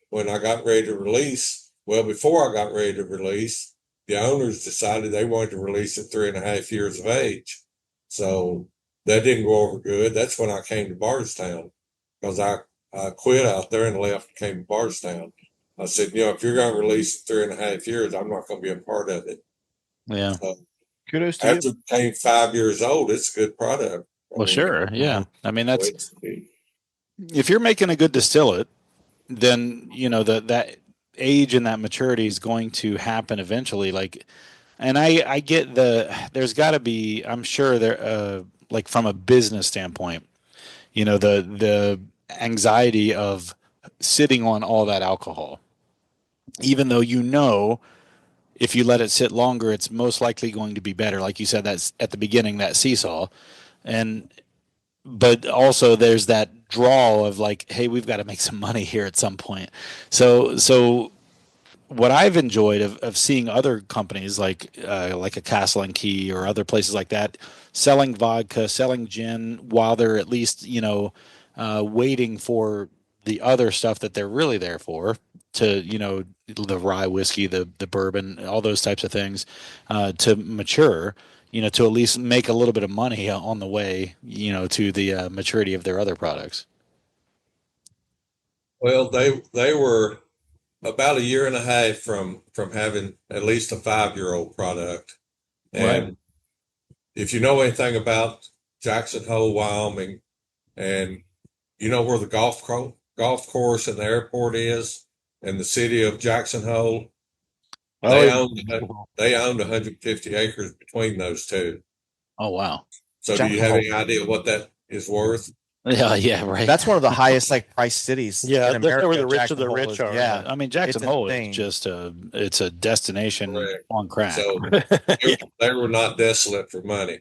when I got ready to release, before I got ready to release, the owners decided they wanted to release at 3.5 years of age. So that didn't go over good. That's when I came to Bardstown, because I quit out there and left and came to Bardstown. I said, if you're going to release 3.5 years, I'm not going to be a part of it. Yeah. Kudos to you. After it became 5 years old, it's a good product. Well, sure. Yeah. I mean, that's if you're making a good distillate, then that age and that maturity is going to happen eventually. Like, and I get there's got to be, I'm sure there, like from a business standpoint, the anxiety of sitting on all that alcohol, even though if you let it sit longer, it's most likely going to be better. Like you said, that's at the beginning, that seesaw, but also there's that draw of like, hey, we've got to make some money here at some point. So what I've enjoyed of seeing other companies like a Castle and Key or other places like that selling vodka, selling gin, while they're at least waiting for the other stuff that they're really there for, to the rye whiskey, the bourbon, all those types of things to mature, to at least make a little bit of money on the way, to the maturity of their other products. Well, they were about 1.5 years from having at least a 5-year-old product. And if you know anything about Jackson Hole, Wyoming, and you know where the golf course and the airport is, and the city of Jackson Hole, they owned 150 acres between those two. Oh wow! So do you have any idea what that is worth? Yeah, right. That's one of the highest price cities. Yeah, in America. where the rich Jackson of the Hole rich is- are. Yeah, I mean, Jackson Hole is insane. just it's a destination on crack. So they were not desolate for money.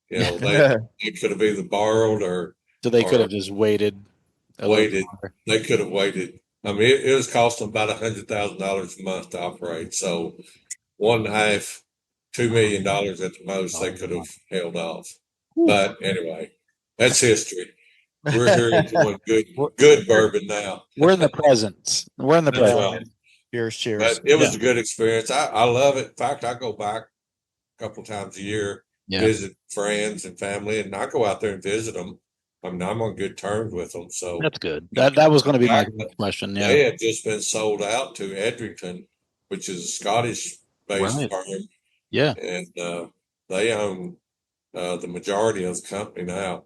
They could have either borrowed so they could have just waited. They could have waited. I mean, it was costing about $100,000 a month to operate. So $1.5, $2 million at the most, they could have held off. But anyway, that's history. We're here enjoying good bourbon now. We're in the present. We're in the present. Right. Cheers. But it was a good experience. I love it. In fact, I go back a couple times a year, visit friends and family, and I go out there and visit them. I mean, I'm on good terms with them. So that's good. That was going to be my question. Yeah. They had just been sold out to Edrington, which is a Scottish-based firm. Yeah. And they own the majority of the company now.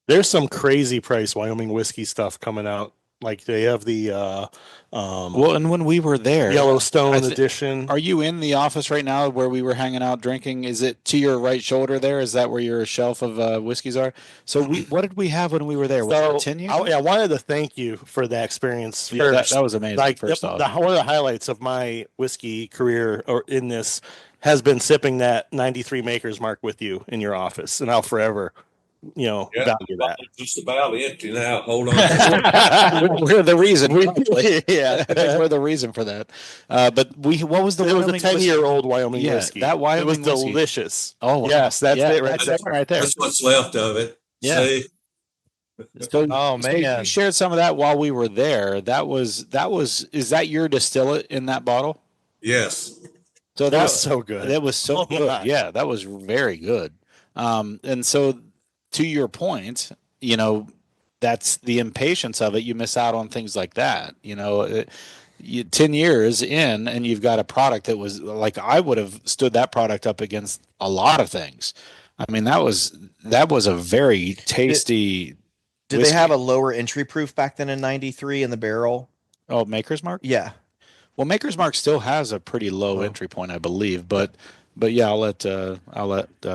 There's some crazy price Wyoming whiskey stuff coming out. Like they have the and when we were there, Yellowstone edition. Are you in the office right now where we were hanging out drinking? Is it to your right shoulder there? Is that where your shelf of whiskeys are? So what did we have when we were there? Was it 10 I wanted to thank you for that experience. Yeah, that was amazing. Like first off. one of the highlights of my whiskey career or in this has been sipping that 93 Maker's Mark with you in your office, and I'll forever value that. Just about empty now. Hold on. We're the reason. Yeah, we're the reason for that. But what was the? It was a 10-year-old Wyoming whiskey. That Wyoming it was whiskey. Delicious. Oh, yes, that's it right there. That's what's left of it. Yeah. See? So you shared some of that while we were there. That was. Is that your distillate in that bottle? Yes. So that was so good. That was so good. Yeah, that was very good. And so, to your point, you know, that's the impatience of it. You miss out on things like that. 10 years in and you've got a product that was like, I would have stood that product up against a lot of things. I mean, that was a very tasty Did whiskey. they have a lower entry proof back then in 93 in the barrel? Oh, Maker's Mark? Yeah. Well, Maker's Mark still has a pretty low entry point, I believe, but yeah, I'll let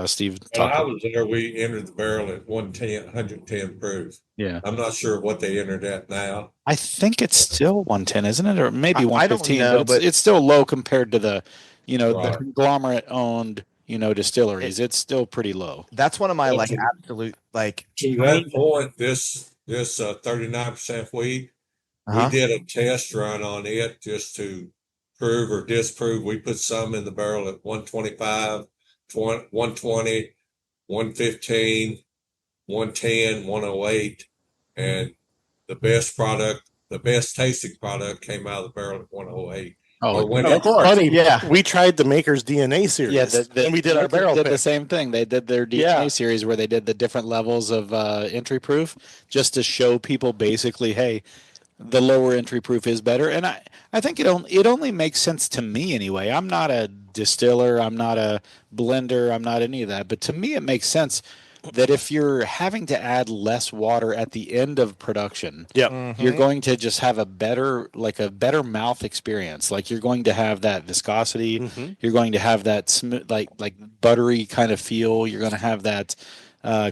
Steve When talk. I was there, we entered the barrel at 110 proof. Yeah. I'm not sure what they entered at now. I think it's still 110, isn't it? Or maybe I don't 115, know, but it's still low compared to the, the Right. conglomerate owned, distilleries. It's still pretty low. That's one of my Well, absolute like. To that point, this 39% wheat, we did a test run on it just to prove or disprove. We put some in the barrel at 125, 120, 115, 110, 108, and the best tasting product came out of the barrel at 108. Oh, That's funny. Yeah, we tried the Maker's DNA series. Yeah, and we did our barrel did pick. the same thing. They did their DNA series where they did the different levels of entry proof just to show people basically, hey, the lower entry proof is better. And I think it only makes sense to me anyway. I'm not a distiller, I'm not a blender, I'm not any of that. But to me, it makes sense that if you're having to add less water at the end of production, you're going to just have a better mouth experience. Like you're going to have that viscosity, you're going to have that smooth, like buttery kind of feel. You're going to have that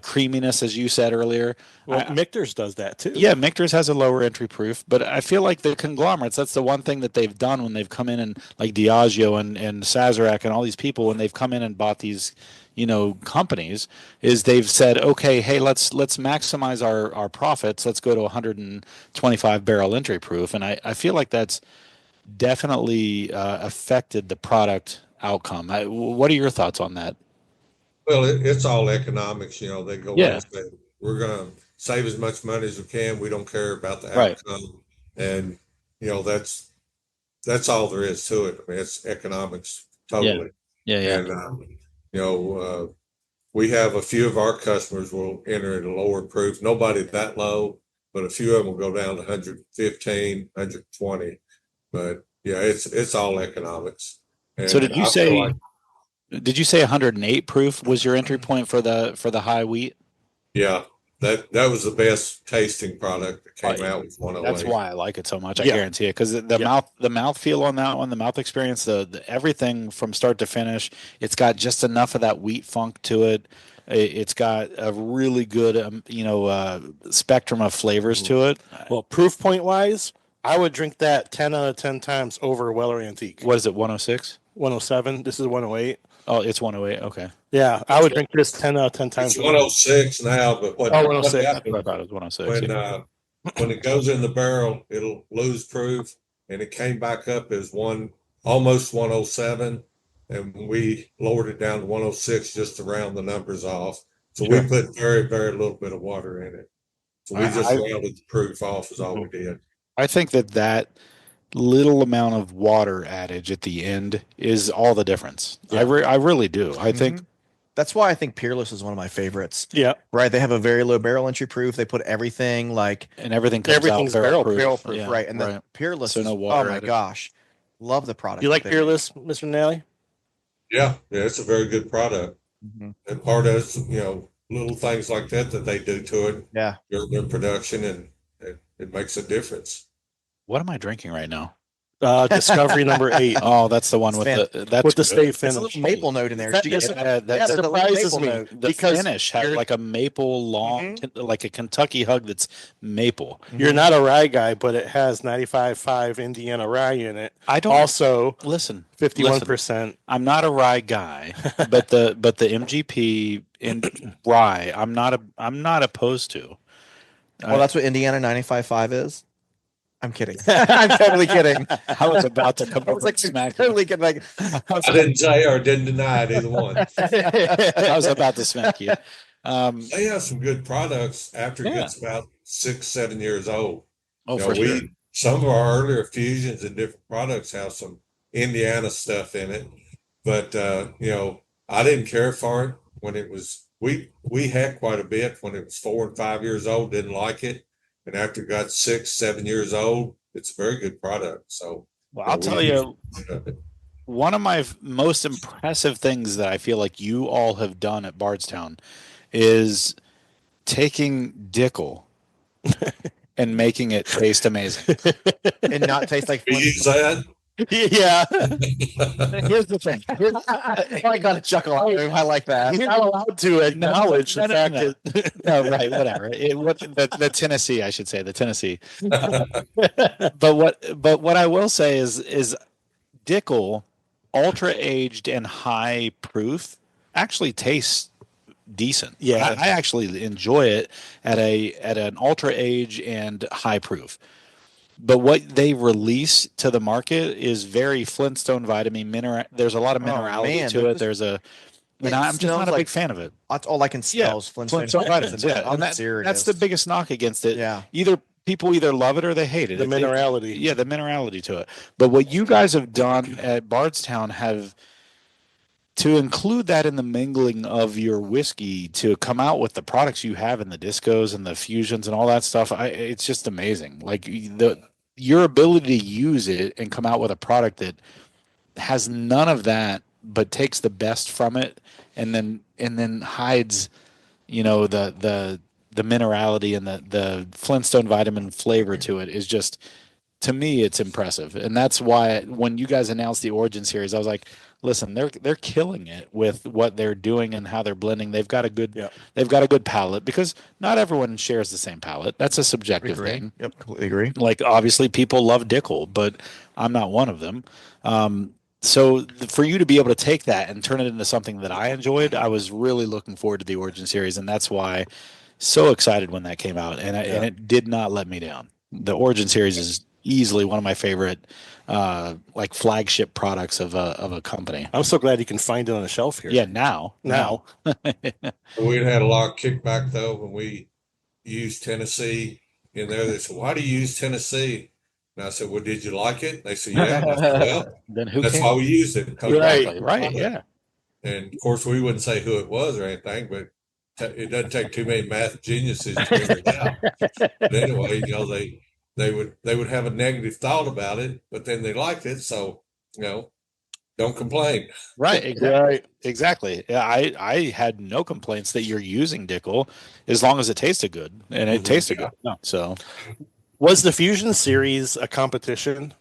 creaminess, as you said earlier. Well, Michter's does that too. Yeah, Michter's has a lower entry proof, but I feel like the conglomerates, that's the one thing that they've done when they've come in and like Diageo and Sazerac and all these people, when they've come in and bought these, companies, is they've said, okay, hey, let's maximize our profits. Let's go to 125 barrel entry proof. And I feel like that's definitely affected the product outcome. What are your thoughts on that? Well, it's all economics. They go in Yeah. and say, we're going to save as much money as we can. We don't care about the Right. outcome. And, that's all there is to it. I mean, it's economics totally. Yeah. And, we have a few of our customers will enter at a lower proof. Nobody that low, but a few of them will go down to 115, 120. But yeah, it's all economics. And So did you I feel say? Did you say 108 proof was your entry point for the high wheat? Yeah, that was the best tasting product that came out with 108. That's why I like it so much. I guarantee it, because the mouth feel on that one, the mouth experience, the everything from start to finish. It's got just enough of that wheat funk to it. It's got a really good spectrum of flavors to it. Well, proof point wise, I would drink that 10 out of 10 times over Weller Antique. What is it? 106? 107. This is 108. Oh, it's 108. Okay. Yeah, I would drink this 10 out of 10 times. It's 106 now, but what 106. happens I thought it was 106. when it goes in the barrel, it'll lose proof, and it came back up as almost 107, and we lowered it down to 106 just to round the numbers off. So we put very, very little bit of water in it. So we just rounded the proof off is all we did. I think that little amount of water adage at the end is all the difference. I really do. I think that's why I think Peerless is one of my favorites. Yeah. Right. They have a very low barrel entry proof. They put everything and everything's barrel proof. proof. Right. And the Peerless So no water oh my gosh. Love the product. You like Peerless, Mr. Nally? Yeah, it's a very good product. And part of it's, little things like that they do to it. Yeah. Their production, and it makes a difference. What am I drinking right now? Discovery number 8. Oh, that's the one with the stay finish. It's a little maple note in there. That, Did you get that surprises me because finish had like a maple long, like a Kentucky hug that's maple. You're not a rye guy, but it has 95.5 Indiana rye in it. I don't also 51%. I'm not a rye guy, but the MGP in rye, I'm not opposed to. Well, that's what Indiana 95.5 is. I'm kidding. I'm totally kidding. I was about to come over and smack you. Totally kidding. I didn't say or didn't deny it, either one. I was about to smack you. They have some good products after it gets about 6-7 years old. Oh, for sure. Some of our earlier fusions and different products have some Indiana stuff in it, but I didn't care for it when it was we had quite a bit when it was 4 and 5 years old, didn't like it. And after it got 6, 7 years old, it's a very good product. So Well, I'll tell you, one of my most impressive things that I feel like you all have done at Bardstown is taking Dickel and making it taste amazing. And not taste like we use that. Yeah. Here's the thing. I got a chuckle out of him. I like that. He's not allowed to acknowledge the fact that. No, right, whatever. The Tennessee, I should say, the Tennessee. But what I will say is Dickel, ultra aged and high proof, actually tastes decent. Yeah. I actually enjoy it at an ultra age and high proof. But what they release to the market is very Flintstone vitamin mineral. There's a lot of minerality to it. And I'm just not a big fan of it. That's all I can smell is Flintstone vitamins. Yeah, I'm and serious. that's the biggest knock against it. Yeah. People either love it or they hate it. The minerality. The minerality to it. But what you guys have done at Bardstown have to include that in the mingling of your whiskey to come out with the products you have in the discos and the fusions and all that stuff. It's just amazing. Like your ability to use it and come out with a product that has none of that, but takes the best from it and then hides, the minerality and the Flintstone vitamin flavor to it is just, to me, it's impressive. And that's why when you guys announced the Origin series, I was like, listen, they're killing it with what they're doing and how they're blending. They've got a good palate, because not everyone shares the same palate. That's a subjective thing. Yep, completely agree. Like, obviously people love Dickel, but I'm not one of them. So for you to be able to take that and turn it into something that I enjoyed, I was really looking forward to the Origin series, and that's why so excited when that came out, and it did not let me down. The Origin series is easily one of my favorite like flagship products of a company. I'm so glad you can find it on a shelf here. Yeah, now. We had a lot of kickback though when we used Tennessee in there. They said, "Why do you use Tennessee?" And I said, "Well, did you like it?" They said, "Yeah." I said, "Well, Then who that's cares? why we used it." Right, yeah. And of course, we wouldn't say who it was or anything, but it doesn't take too many math geniuses to figure it out. But anyway, they would have a negative thought about it, but then they liked it, so don't complain. Right, exactly. Yeah, I had no complaints that you're using Dickel as long as it tasted good, and it tasted good. So, was the Fusion series a competition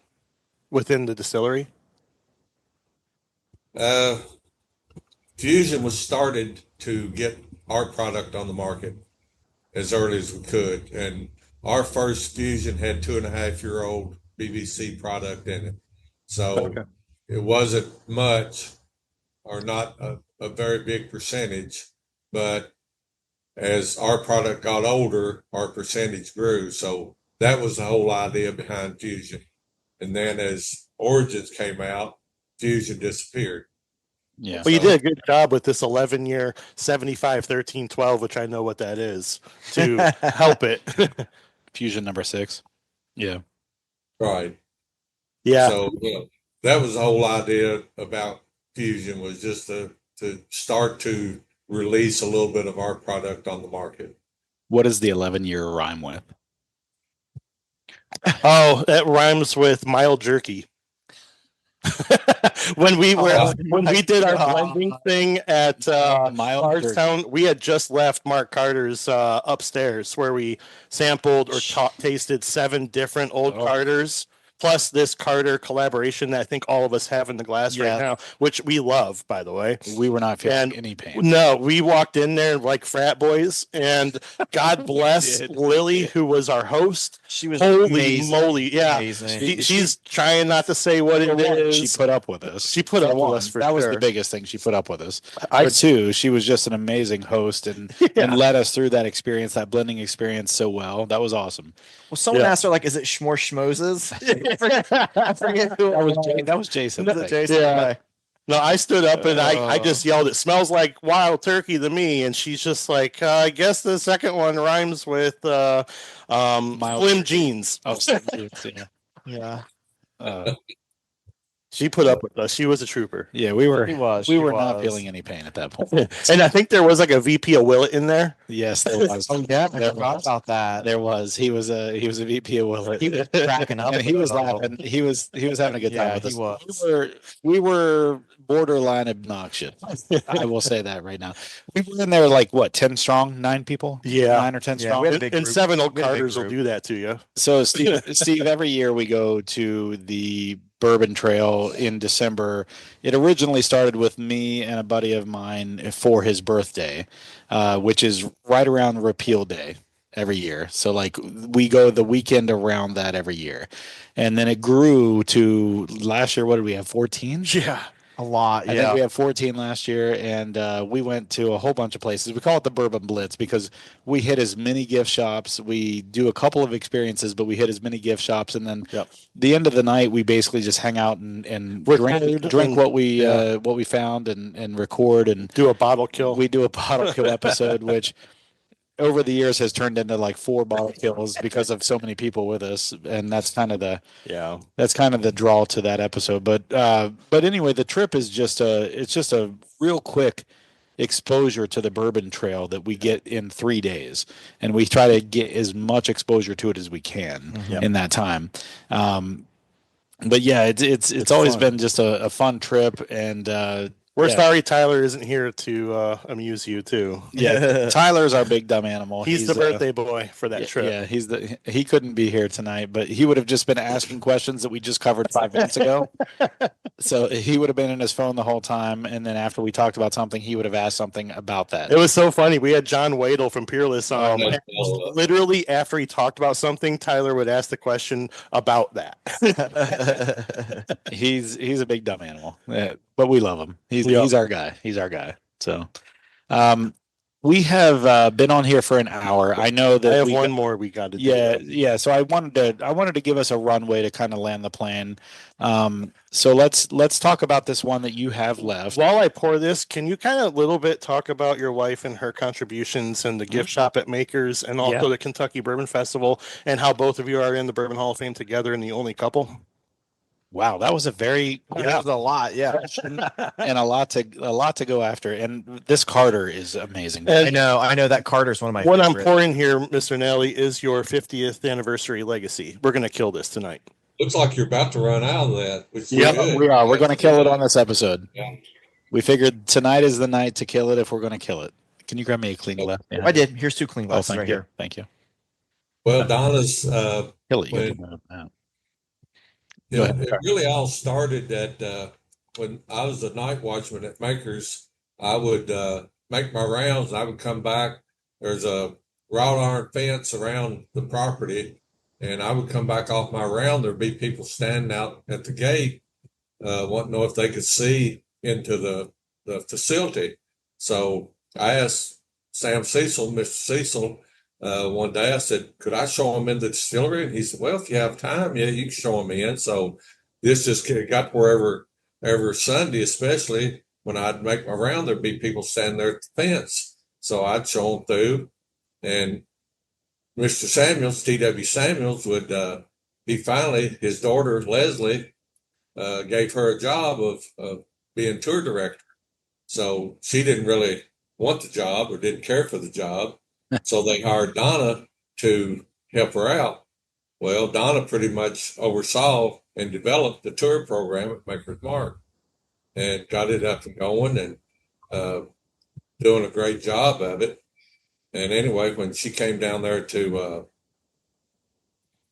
within the distillery? Fusion was started to get our product on the market as early as we could, and our first Fusion had 2.5-year-old BBC product in it, so it wasn't much, or not a very big percentage, but as our product got older, our percentage grew. So that was the whole idea behind Fusion. And then as Origins came out, Fusion disappeared. Yeah. Well, you did a good job with this 11-year 75 13 12, which I know what that is, to help it. Fusion number 6. Yeah. Right. Yeah. So that was the whole idea about Fusion, was just to start to release a little bit of our product on the market. What does the 11-year rhyme with? Oh, that rhymes with mild jerky. when we did our blending thing at Bardstown, we had just left Mark Carter's upstairs, where we sampled or tasted 7 different old Carters, plus this Carter collaboration that I think all of us have in the glass right now, which we love, by the way. We were not feeling any pain. No, we walked in there like frat boys, and God bless Lily, who was our host. She was holy moly, yeah. Amazing. She's trying not to say what it is. She put up with us. She put up with us for that sure. was the biggest thing. She put up with us. But too, she was just an amazing host and led us through that experience, that blending experience, so well. That was awesome. Well, someone asked her, like, is it Schmore Schmoses? I forget who that was Jason. Yeah. No, I stood up and I just yelled, "It smells like wild turkey to me." And she's just like, "I guess the second one rhymes with slim jeans." Oh, slim jeans, yeah. She put up with us. She was a trooper. Yeah, we were. She was. We she were was. not feeling any pain at that point. And I think there was like a VP of Willet in there. Yes, there was. Oh yeah, I There forgot was. about that. There was. He was a VP of Willet. He was cracking up. And he was though. laughing. He was having a good time Yeah, with he us. was. We were borderline obnoxious. I will say that right now. We were in there like what, 10 strong, 9 people? Yeah. 9 or 10 Yeah, strong. we had a big And group. 7 old We had a big Carters will group. do that to you. So Steve, every year we go to the Bourbon Trail in December. It originally started with me and a buddy of mine for his birthday, which is right around Repeal Day every year. So like we go the weekend around that every year. And then it grew to last year. What did we have? 14? Yeah. A lot. I Yeah. think we had 14 last year, and we went to a whole bunch of places. We call it the Bourbon Blitz because we hit as many gift shops. We do a couple of experiences, but we hit as many gift shops, and then Yep. the end of the night, we basically just hang out and Record drink and- what we yeah. what we found and record, and Do a bottle kill. we do a bottle kill episode, which over the years has turned into like 4 bottle kills because of so many people with us, and that's kind of the draw to that episode. But anyway, the trip is just a real quick exposure to the Bourbon Trail that we get in 3 days, and we try to get as much exposure to it as we can in that time. But yeah, it's always fun. been just a fun trip, and We're yeah. sorry Tyler isn't here to amuse you too. Yeah, Tyler's our big dumb animal. He's the birthday boy for that trip. Yeah, he couldn't be here tonight, but he would have just been asking questions that we just covered 5 minutes ago. So he would have been in his phone the whole time, and then after we talked about something, he would have asked something about that. It was so funny. We had John Wadle from Peerless on. Oh, Literally, after he talked about something, Tyler would ask the question about that. He's a big dumb animal, but we love him. He's our guy. He's our guy. So, we have been on here for an hour. I know that I have we one more we got to do. Yeah. So I wanted to give us a runway to kind of land the plane. So let's talk about this one that you have left. While I pour this, can you kind of a little bit talk about your wife and her contributions and the gift shop at Makers and also the Kentucky Bourbon Festival and how both of you are in the Bourbon Hall of Fame together and the only couple? Wow, that was a very That was a lot. Yeah. and a lot to go after. And this Carter is amazing. And I know that Carter's one of my what I'm favorite. pouring here, Mr. Nally, is your 50th anniversary legacy. We're going to kill this tonight. Looks like you're about to run out of that. Which is Yep, good. we are. We're going to kill it on this episode. Yeah. We figured tonight is the night to kill it if we're going to kill it. Can you grab me a clean glass? Yeah. I did. Here's 2 clean Oh, glasses thank right you. here. Thank you. Well, Donna's Kill it. You Wait. can open it up. Yeah, Go ahead. it really all started at when I was a night watchman at Makers. I would make my rounds, and I would come back. There's a wrought iron fence around the property, and I would come back off my round. There'd be people standing out at the gate, wanting to know if they could see into the facility. So I asked Sam Cecil, Mr. Cecil, one day, I said, could I show him in the distillery? And he said, well, if you have time, yeah, you can show him in. So this just got wherever every Sunday, especially when I'd make my round, there'd be people standing there at the fence. So I'd show them through. And Mr. Samuels, T.W. Samuels, would be finally, his daughter, Leslie, gave her a job of being tour director. So she didn't really want the job or didn't care for the job. So they hired Donna to help her out. Well, Donna pretty much oversaw and developed the tour program at Maker's Mark and got it up and going and doing a great job of it. And anyway, when she came down there to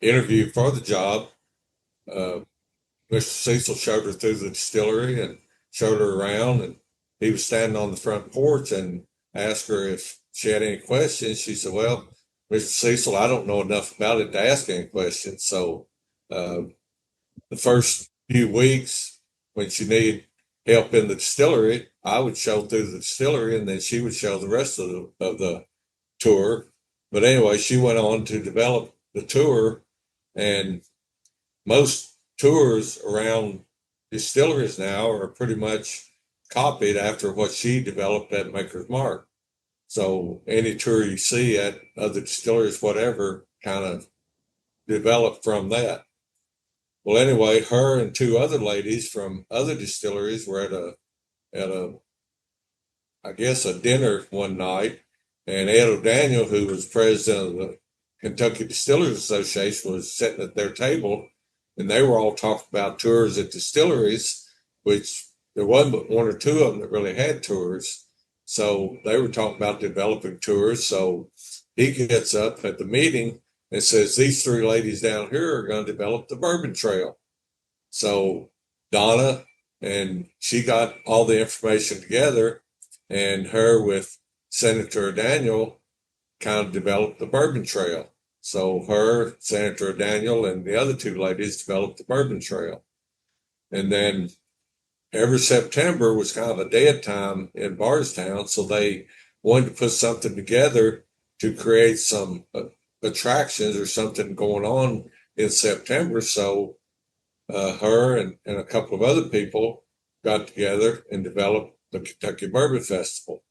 interview for the job, Mr. Cecil showed her through the distillery and showed her around. And he was standing on the front porch and asked her if she had any questions. She said, well, Mr. Cecil, I don't know enough about it to ask any questions. So the first few weeks when she needed help in the distillery, I would show through the distillery and then she would show the rest of the tour. But anyway, she went on to develop the tour, and most tours around distilleries now are pretty much copied after what she developed at Maker's Mark. So any tour you see at other distilleries, whatever, kind of developed from that. Well, anyway, her and two other ladies from other distilleries were at a I guess a dinner one night, and Ed O'Daniel, who was president of the Kentucky Distillers Association, was sitting at their table, and they were all talking about tours at distilleries, which there wasn't but one or two of them that really had tours. So they were talking about developing tours. So he gets up at the meeting and says, "These three ladies down here are going to develop the Bourbon Trail." So Donna, and she got all the information together, and her with Senator Daniel kind of developed the Bourbon Trail. So her, Senator Daniel, and the other two ladies developed the Bourbon Trail. And then every September was kind of a dead time in Bardstown, so they wanted to put something together to create some attractions or something going on in September. So her and a couple of other people got together and developed the Kentucky Bourbon Festival.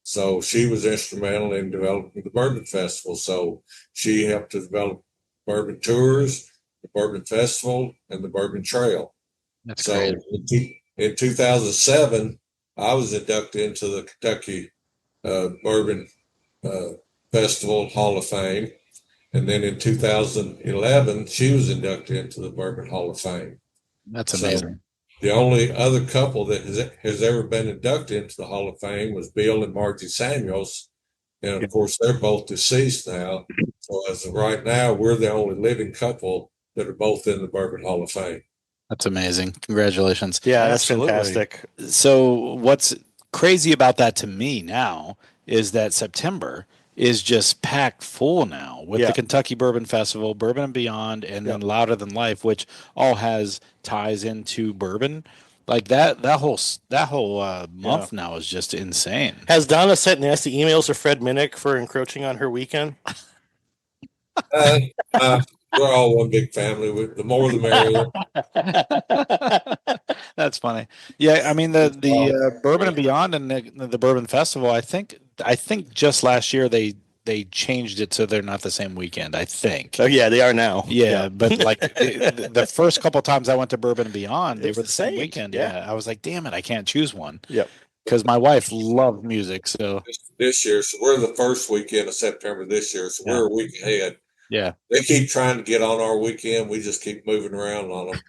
So she was instrumental in developing the Bourbon Festival. So she helped to develop bourbon tours, the Bourbon Festival, and the Bourbon Trail. That's So great. in 2007, I was inducted into the Kentucky Bourbon uh, Festival Hall of Fame. And then in 2011, she was inducted into the Bourbon Hall of Fame. That's So amazing. the only other couple that has ever been inducted into the Hall of Fame was Bill and Margie Samuels. And of course, they're both deceased now. So as of right now, we're the only living couple that are both in the Bourbon Hall of Fame. That's amazing. Congratulations. Yeah, that's Absolutely. fantastic. So what's crazy about that to me now is that September is just packed full now with Yeah. the Kentucky Bourbon Festival, Bourbon and Beyond, and then Louder Than Life, which all has ties into bourbon. Like that whole month now is just insane. Has Donna sent nasty emails to Fred Minnick for encroaching on her weekend? Uh, we're all one big family. The more the merrier. That's funny. Yeah, I mean the Bourbon and Beyond and the Bourbon Festival. I think just last year they changed it so they're not the same weekend. I think. Oh yeah, they are now. Yeah, but like the first couple times I went to Bourbon and Beyond, they It's were the the same same. weekend. Yeah. Yeah, I was like, damn it, I can't choose one. Yep. Because my wife loved music, so This year, so we're the first weekend of September this year, so we're a week ahead. yeah. They keep trying to get on our weekend. We just keep moving around on them.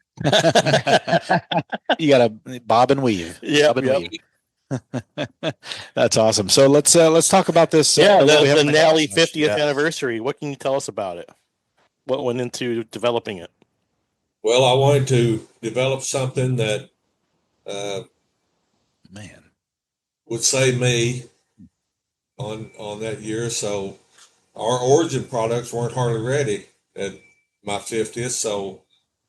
You got to bob and weave. Yep, Bob and yep. weave. That's awesome. So let's talk about this. Yeah, what we have the in the Nally glass. 50th Yeah. anniversary. What can you tell us about it? What went into developing it? Well, I wanted to develop something that Man. would save me on that year. So our origin products weren't hardly ready at my 50th. So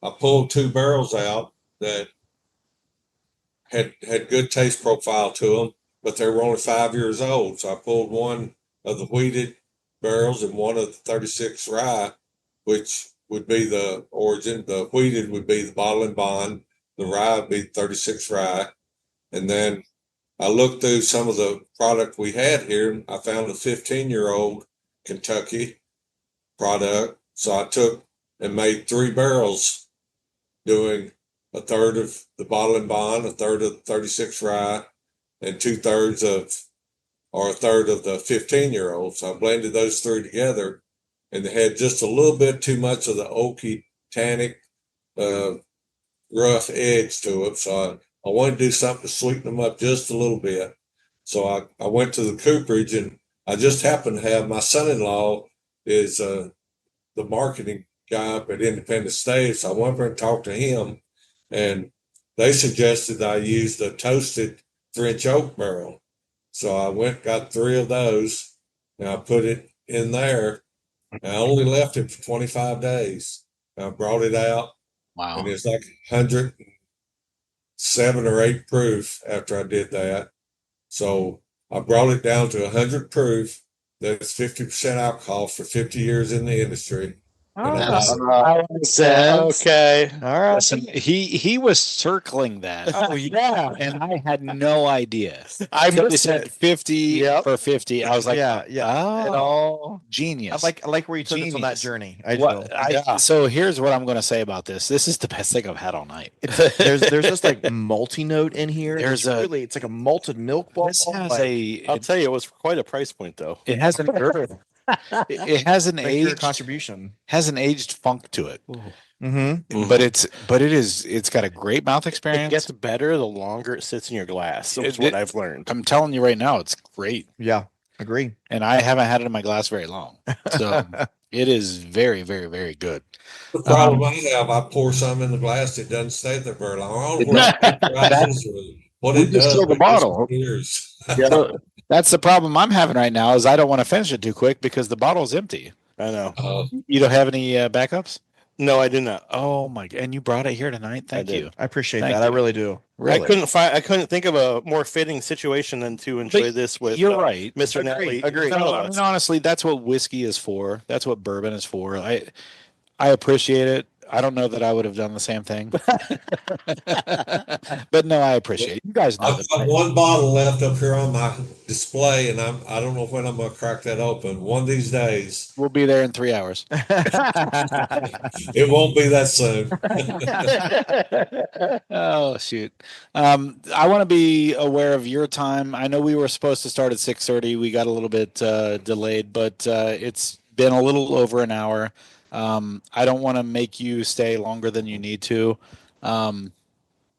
I pulled two barrels out that had good taste profile to them, but they were only 5 years old. So I pulled one of the wheated barrels and one of the 36 rye, which would be the origin. The wheated would be the bottle and bond. The rye would be 36 rye. And then I looked through some of the product we had here. And I found a 15-year-old Kentucky product. So I took and made three barrels, doing a third of the bottle and bond, a third of the 36 rye, and two-thirds of, or a third of the 15-year-old. So I blended those three together, and they had just a little bit too much of the oaky, tannic, rough edge to it. So I wanted to do something to sweeten them up just a little bit. So I went to the cooperage, and I just happened to have my son-in-law is the marketing guy up at Independent States. So I went over and talked to him, and they suggested I use the toasted French oak barrel. So I went, got three of those, and I put it in there. And I only left it for 25 days. I brought it out, Wow. and it's like 107 or 8 proof after I did that. So I brought it down to 100 proof. That's 50% alcohol for 50 years in the industry. Okay. All right. Listen, he was circling that. Oh yeah. And I had no idea. I Until he missed said it. 50 Yep. for 50. I was like, Yeah, yeah. It oh, all. genius. I like where you took us on that Genius. journey. I What, do. Yeah. So here's what I'm going to say about this. This is the best thing I've had all night. There's this like multi note in here. There's It's like a malted milk ball. This has like, I'll tell you, it was quite a price point though. it has an it has an thanks for your aged contribution. has an aged funk to it. Mm-hmm. But it's got a great mouth It experience. gets better the longer it sits in your glass. That's what I've learned. I'm telling you right now, it's great. Yeah, agree. And I haven't had it in my glass very long. So it is very, very, very good. The problem I have, I pour some in the glass, it doesn't stay there very long. I don't know what it rises or what We it just does. fill the but it just bottle. disappears. So that's the problem I'm having right now is I don't want to finish it too quick because the bottle's empty. I know. You don't have any backups? No, I do not. Oh my! And you brought it here tonight. Thank did. you. I appreciate Thank that. I you. really do. Really? I couldn't think of a more fitting situation than to enjoy But this with. You're right. Mr. Nally. Agreed. No, I mean, honestly, that's what whiskey is for. That's what bourbon is for. I appreciate it. I don't know that I would have done the same thing, but no, I appreciate it. You guys know I've that. got one bottle left up here on my display, and I don't know when I'm gonna crack that open. One of these days. We'll be there in 3 hours. It won't be that soon. Oh shoot! I want to be aware of your time. I know we were supposed to start at 6:30. We got a little bit delayed, but it's been a little over an hour. I don't want to make you stay longer than you need to.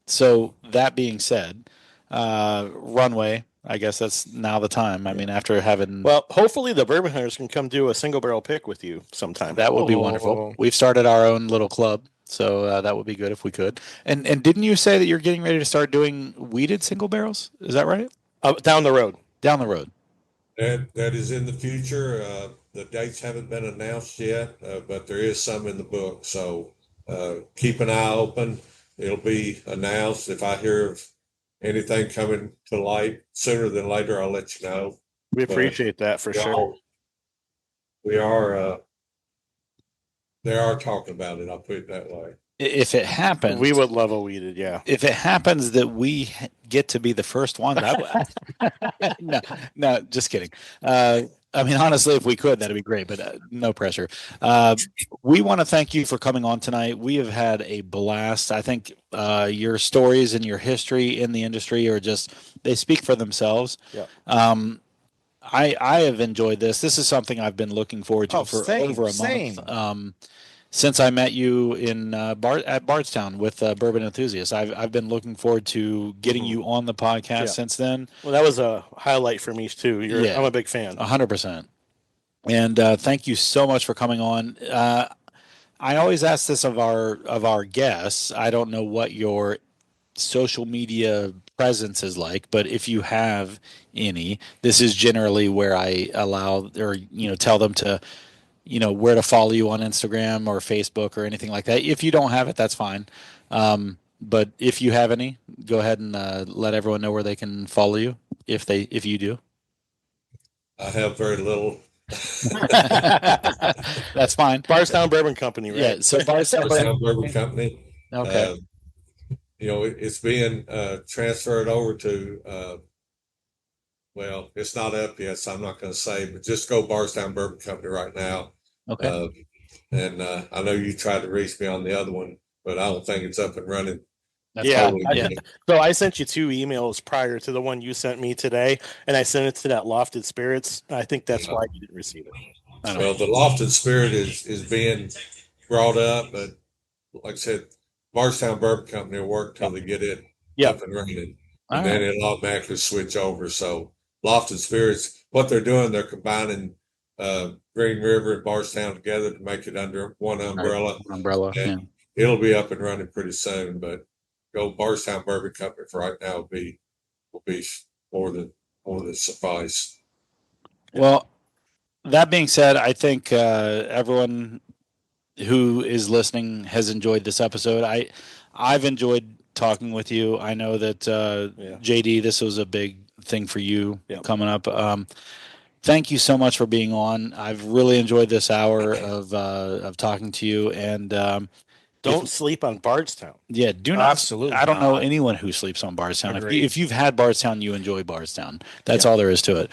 So that being said, runway. I guess that's now the time. I mean, after having Well, hopefully the Bourbon Hunters can come do a single barrel pick with you sometime. that would be wonderful. We've started our own little club, so that would be good if we could. And didn't you say that you're getting ready to start doing weeded single barrels? Is that right? Down the road. Down the road. That is in the future. The dates haven't been announced yet, but there is some in the book. So keep an eye open. It'll be announced. If I hear of anything coming to light sooner than later, I'll let you know. We appreciate that for sure. We are. They are talking about it. I'll put it that way. If it happens, We would love a weeded, yeah. if it happens that we get to be the first one, no, just kidding. I mean, honestly, if we could, that'd be great, but no pressure. We want to thank you for coming on tonight. We have had a blast. I think your stories and your history in the industry are just, they speak for themselves. Yeah. I have enjoyed this. This is something I've been looking forward to for over a month. Since I met you in at Bardstown with Bourbon Enthusiast, I've been looking forward to getting you on the podcast since then. Well, that was a highlight for me too. I'm a big fan. 100%. And thank you so much for coming on. I always ask this of our guests. I don't know what your social media presence is like, but if you have any, this is generally where I allow or tell them to where to follow you on Instagram or Facebook or anything like that. If you don't have it, that's fine. But if you have any, go ahead and let everyone know where they can follow you if you do. I have very little. That's fine. Bardstown Bourbon Company, right? Yeah. So Bourbon Company. Okay. It's being transferred over to. Well, it's not up yet, so I'm not going to say. But just go Bardstown Bourbon Company right now. Okay. And I know you tried to reach me on the other one, but I don't think it's up and running. Yeah. Yeah. So I sent you 2 emails prior to the one you sent me today, and I sent it to that Lofted Spirits. I think that's why you didn't receive it. Well, the Lofted Spirit is being brought up, but like I said, Bardstown Bourbon Company will work till they get it up and running, and then it'll automatically switch over. So Lofted Spirits, what they're doing, they're combining Green River and Bardstown together to make it under one umbrella. And it'll be up and running pretty soon, but go Bardstown Bourbon Company for right now will be more than suffice. Well, that being said, I think everyone who is listening has enjoyed this episode. I've enjoyed talking with you. I know that JD, this was a big thing for you coming up. thank you so much for being on. I've really enjoyed this hour of talking to you, and Don't sleep on Bardstown. yeah, do not. Absolutely I don't know not. anyone who sleeps on Bardstown. Agreed. If you've had Bardstown, you enjoy Bardstown. That's all there is to it.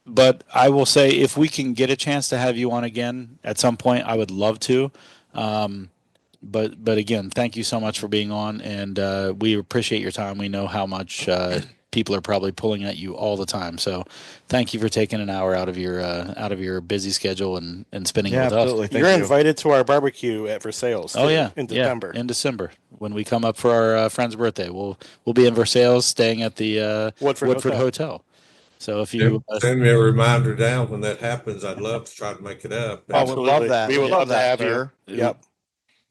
But I will say, if we can get a chance to have you on again at some point, I would love to. But again, thank you so much for being on, and we appreciate your time. We know how much people are probably pulling at you all the time. So thank you for taking an hour out of your busy schedule and spending it with absolutely. us. Thank You're you. invited to our barbecue at Versailles. Oh yeah, in December. Yeah, in December when we come up for our friend's birthday, we'll be in Versailles, staying at the Woodford Hotel. So if you Send me a reminder down when that happens. I'd love to try to make it up. Oh, we'd love that. We would love to have sir. you. Yep.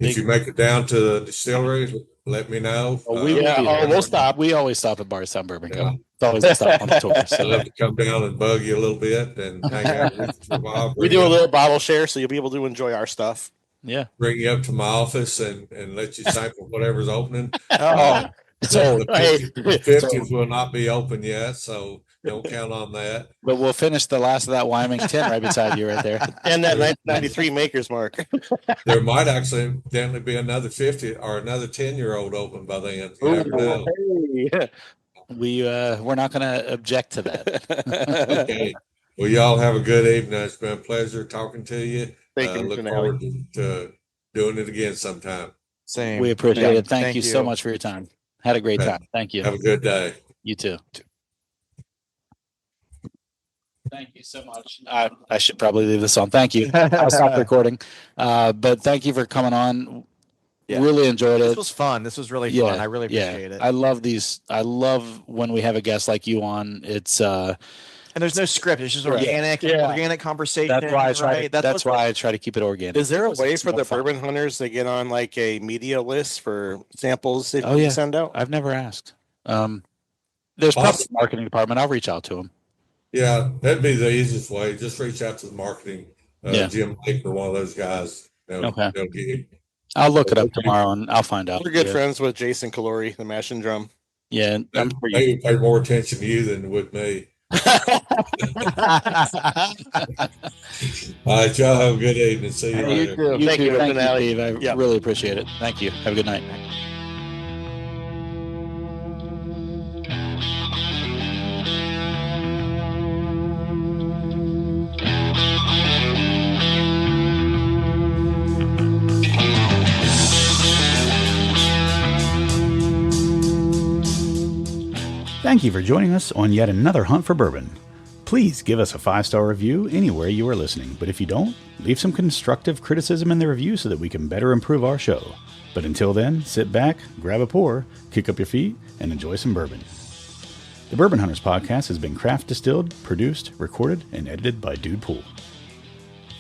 If you make it down to the distillery, let me know. we will be there. we'll stop. We always stop at Bardstown Bourbon Yeah. Company. It's always a stop on the tour. I'd So. love to come down and bug you a little bit and hang out with you for a while. We do a little bottle share, so you'll be able to enjoy our stuff. Yeah. Bring you up to my office and let you sample whatever's opening. Oh, so The 50s will not be open yet, so don't count on that. but we'll finish the last of that Wyoming 10 right beside you right there. And that 1993 Maker's Mark. There might actually definitely be another 50 or another 10-year-old open by then. You never know. Hey. We're not going to object to that. Okay. Well, y'all have a good evening. It's been a pleasure talking to you. Thank you, Mr. Look Nally. forward to doing it again sometime. Same. We appreciate Yeah. it. Thank you so much for your time. Had a great Okay. time. Thank you. Have a good day. You too. Thank you so much. I should probably leave this on. Thank you. I'll stop recording. But thank you for coming on. Yeah. Really enjoyed it. This was fun. This was really fun. I really appreciate it. I love these. I love when we have a guest like you on. It's and there's no script. It's just Right. organic conversation. that's why I try. right? That's why I try to keep it organic. Is there a way It's for more the fun. Bourbon Hunters to get on like a media list for samples that Oh, you yeah. send out? I've never asked. There's probably a marketing department. I'll reach out to them. Yeah, that'd be the easiest way. Just reach out to the marketing, Yeah. Jim Lake or one of those guys. Okay. They'll get you. I'll look it up tomorrow and I'll find out. We're good Yeah. friends with Jason Calori, the Mash and Drum. Yeah, I'm They pay more attention to you than with me. All right, y'all have a good evening. See you later. You Thank too. you, Mr. Thank you, Nally. Steve. I Yep. really appreciate it. Thank you. Have a good night. Thank you for joining us on yet another Hunt for Bourbon. Please give us a 5-star review anywhere you are listening, but if you don't, leave some constructive criticism in the review so that we can better improve our show. But until then, sit back, grab a pour, kick up your feet, and enjoy some bourbon. The Bourbon Hunters podcast has been craft distilled, produced, recorded, and edited by Dude Pool.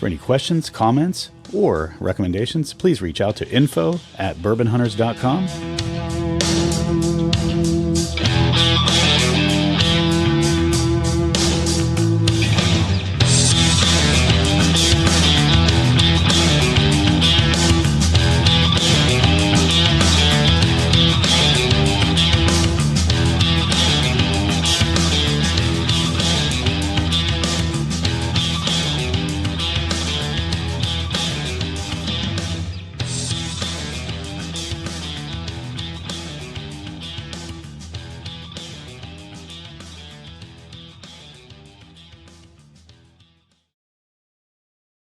For any questions, comments, or recommendations, please reach out to info@bourbonhunters.com.